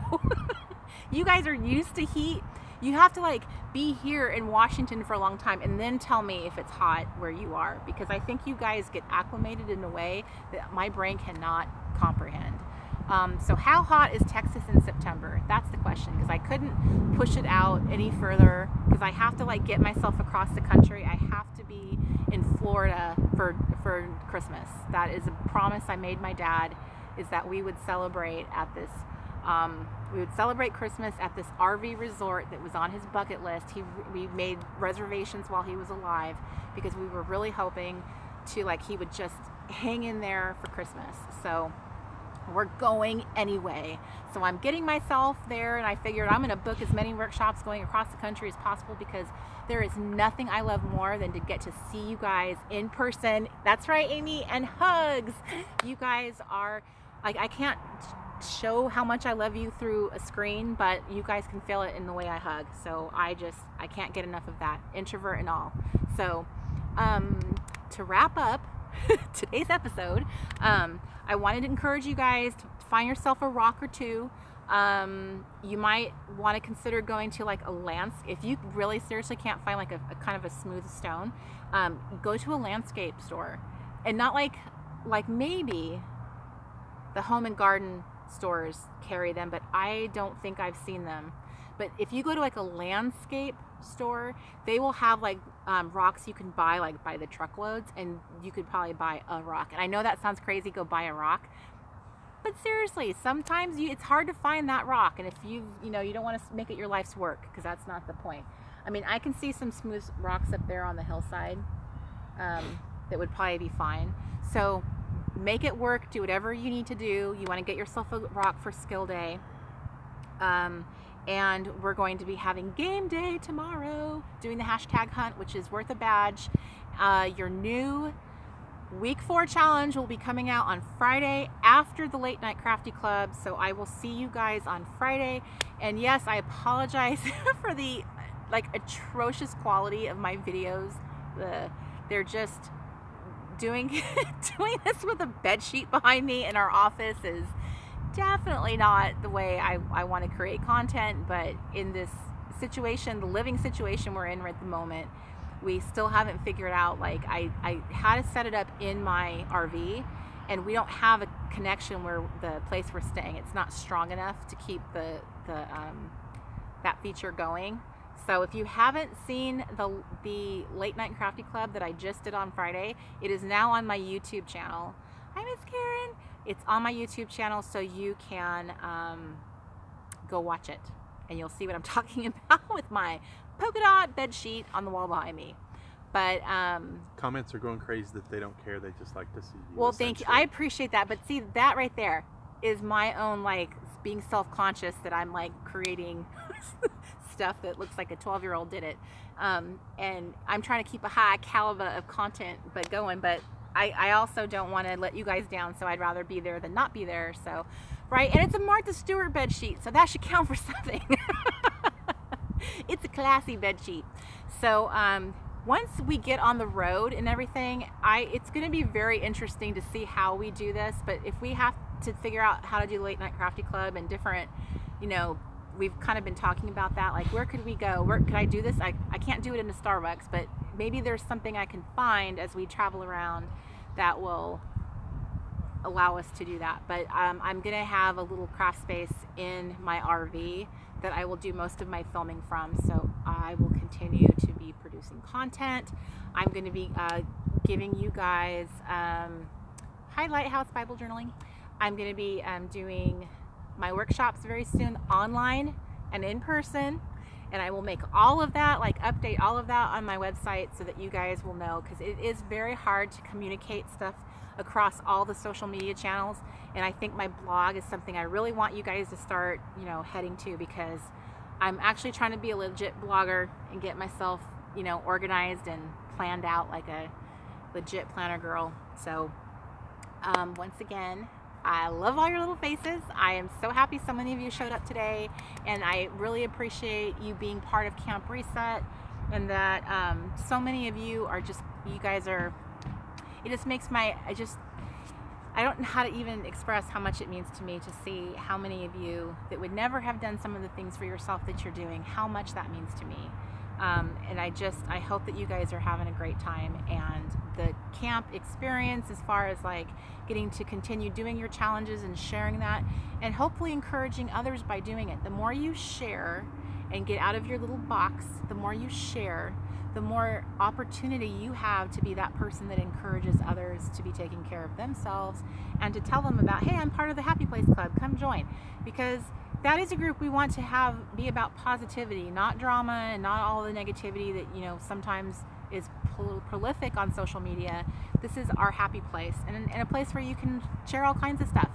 you guys are used to heat. You have to like be here in Washington for a long time and then tell me if it's hot where you are, because I think you guys get acclimated in a way that my brain cannot comprehend. So how hot is Texas in September? That's the question, because I couldn't push it out any further, because I have to like get myself across the country. I have to be in Florida for Christmas. That is a promise I made my dad, is that we would celebrate at this Christmas at this RV resort that was on his bucket list. We made reservations while he was alive, because we were really hoping to, like, he would just hang in there for Christmas. So we're going anyway. So I'm getting myself there, and I figured I'm going to book as many workshops going across the country as possible, because there is nothing I love more than to get to see you guys in person. That's right, Amy, and hugs. You guys are, like, I can't show how much I love you through a screen, but you guys can feel it in the way I hug. So I can't get enough of that, introvert and all. So to wrap up today's episode, I wanted to encourage you guys to find yourself a rock or two. You might want to consider going to like a landscape. If you really seriously can't find like a kind of a smooth stone, go to a landscape store, and not like maybe the home and garden stores carry them, but I don't think I've seen them. But if you go to like a landscape store, they will have like rocks you can buy like by the truckloads, and you could probably buy a rock. And I know that sounds crazy, go buy a rock, but seriously, sometimes it's hard to find that rock. And if you don't want to make it your life's work, because that's not the point. I mean, I can see some smooth rocks up there on the hillside that would probably be fine. So make it work, do whatever you need to do. You want to get yourself a rock for skill day. And we're going to be having game day tomorrow, doing the hashtag hunt, which is worth a badge. Your new week 4 challenge will be coming out on Friday after the Late Night Crafty Club. So I will see you guys on Friday. And yes, I apologize for the atrocious quality of my videos. They're just doing this with a bed sheet behind me in our office is definitely not the way I want to create content. But in this situation, the living situation we're in right at the moment, we still haven't figured out, like, I had to set it up in my RV, and we don't have a connection where the place we're staying, it's not strong enough to keep that feature going. So if you haven't seen the Late Night Crafty Club that I just did on Friday, it is now on my YouTube channel. Hi, Miss Karen. It's on my YouTube channel, so you can go watch it, and you'll see what I'm talking about with my polka dot bed sheet on the wall behind me. But comments are going crazy that they don't care, they just like to see you. Well, thank you, I appreciate that. But see, that right there is my own, like, being self-conscious that I'm like creating stuff that looks like a 12-year-old did it, and I'm trying to keep a high caliber of content going, but I also don't want to let you guys down, so I'd rather be there than not be there. So, right, and it's a Martha Stewart bed sheet, so that should count for something. It's a classy bed sheet. So once we get on the road and everything, it's going to be very interesting to see how we do this. But if we have to figure out how to do Late Night Crafty Club and different, we've kind of been talking about that, like where could we go? Where could I do this? I can't do it in a Starbucks, but maybe there's something I can find as we travel around that will allow us to do that. But I'm gonna have a little craft space in my RV that I will do most of my filming from, so I will continue to be producing content. I'm going to be giving you guys Hi Lighthouse Bible Journaling. I'm going to be doing my workshops very soon, online and in person, and I will make all of that, like update all of that on my website so that you guys will know, because it is very hard to communicate stuff across all the social media channels, and I think my blog is something I really want you guys to start, you know, heading to, because I'm actually trying to be a legit blogger and get myself, you know, organized and planned out like a legit planner girl. So once again, I love all your little faces. I am so happy so many of you showed up today, and I really appreciate you being part of Camp Reset, and that so many of you are just, you guys are, it just makes my, I don't know how to even express how much it means to me to see how many of you that would never have done some of the things for yourself that you're doing, how much that means to me. And I hope that you guys are having a great time, and the camp experience, as far as like getting to continue doing your challenges and sharing that, and hopefully encouraging others by doing it. The more you share and get out of your little box, the more you share, the more opportunity you have to be that person that encourages others to be taking care of themselves, and to tell them about, hey, I'm part of the Happy Place Club, come join. Because that is a group we want to have be about positivity, not drama, and not all the negativity that, you know, sometimes is prolific on social media. This is our happy place, and a place where you can share all kinds of stuff.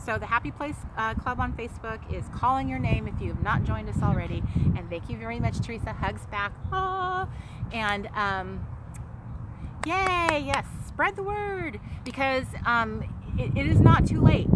So the Happy Place Club on Facebook is calling your name if you have not joined us already. And thank you very much, Teresa. Hugs back. Ah. And yay, yes, spread the word, because it is not too late.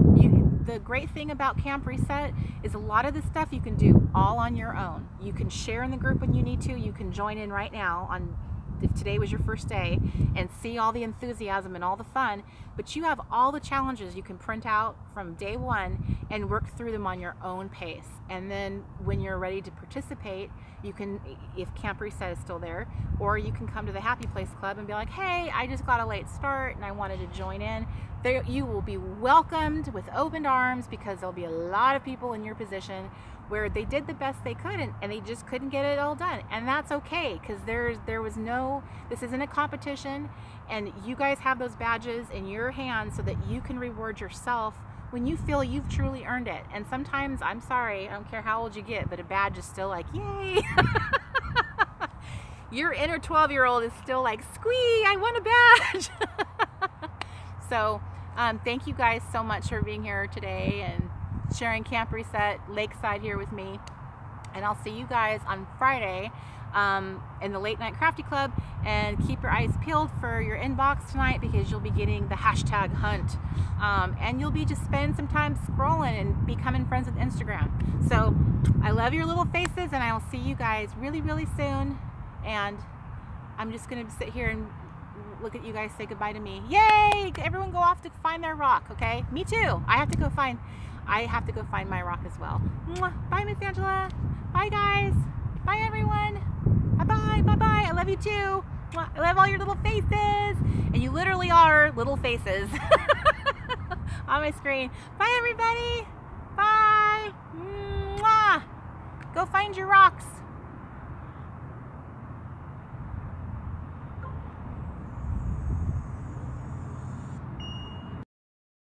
The great thing about Camp Reset is a lot of the stuff you can do all on your own. You can share in the group when you need to. You can join in right now on, if today was your first day, and see all the enthusiasm and all the fun, but you have all the challenges you can print out from day one and work through them on your own pace. And then when you're ready to participate, you can, if Camp Reset is still there, or you can come to the Happy Place Club and be like, hey, I just got a late start and I wanted to join in. There, you will be welcomed with open arms, because there'll be a lot of people in your position where they did the best they could, and they just couldn't get it all done, and that's okay, because there was no, this isn't a competition, and you guys have those badges in your hands so that you can reward yourself when you feel you've truly earned it. And sometimes, I'm sorry, I don't care how old you get, but a badge is still like, yay. Your inner 12-year-old is still like, squee, I won a badge. So thank you guys so much for being here today and sharing Camp Reset Lakeside here with me. And I'll see you guys on Friday in the Late Night Crafty Club. And keep your eyes peeled for your inbox tonight, because you'll be getting the hashtag hunt. And you'll be just spending some time scrolling and becoming friends with Instagram. So I love your little faces, and I will see you guys really, really soon. And I'm just going to sit here and look at you guys say goodbye to me. Yay! Everyone go off to find their rock, okay? Me too. I have to go find my rock as well. Mwah. Bye, Miss Angela. Bye, guys. Bye, everyone. Bye-bye. Bye-bye. I love you too. Mwah. I love all your little faces. And you literally are little faces on my screen. Bye, everybody. Bye. Mwah. Go find your rocks.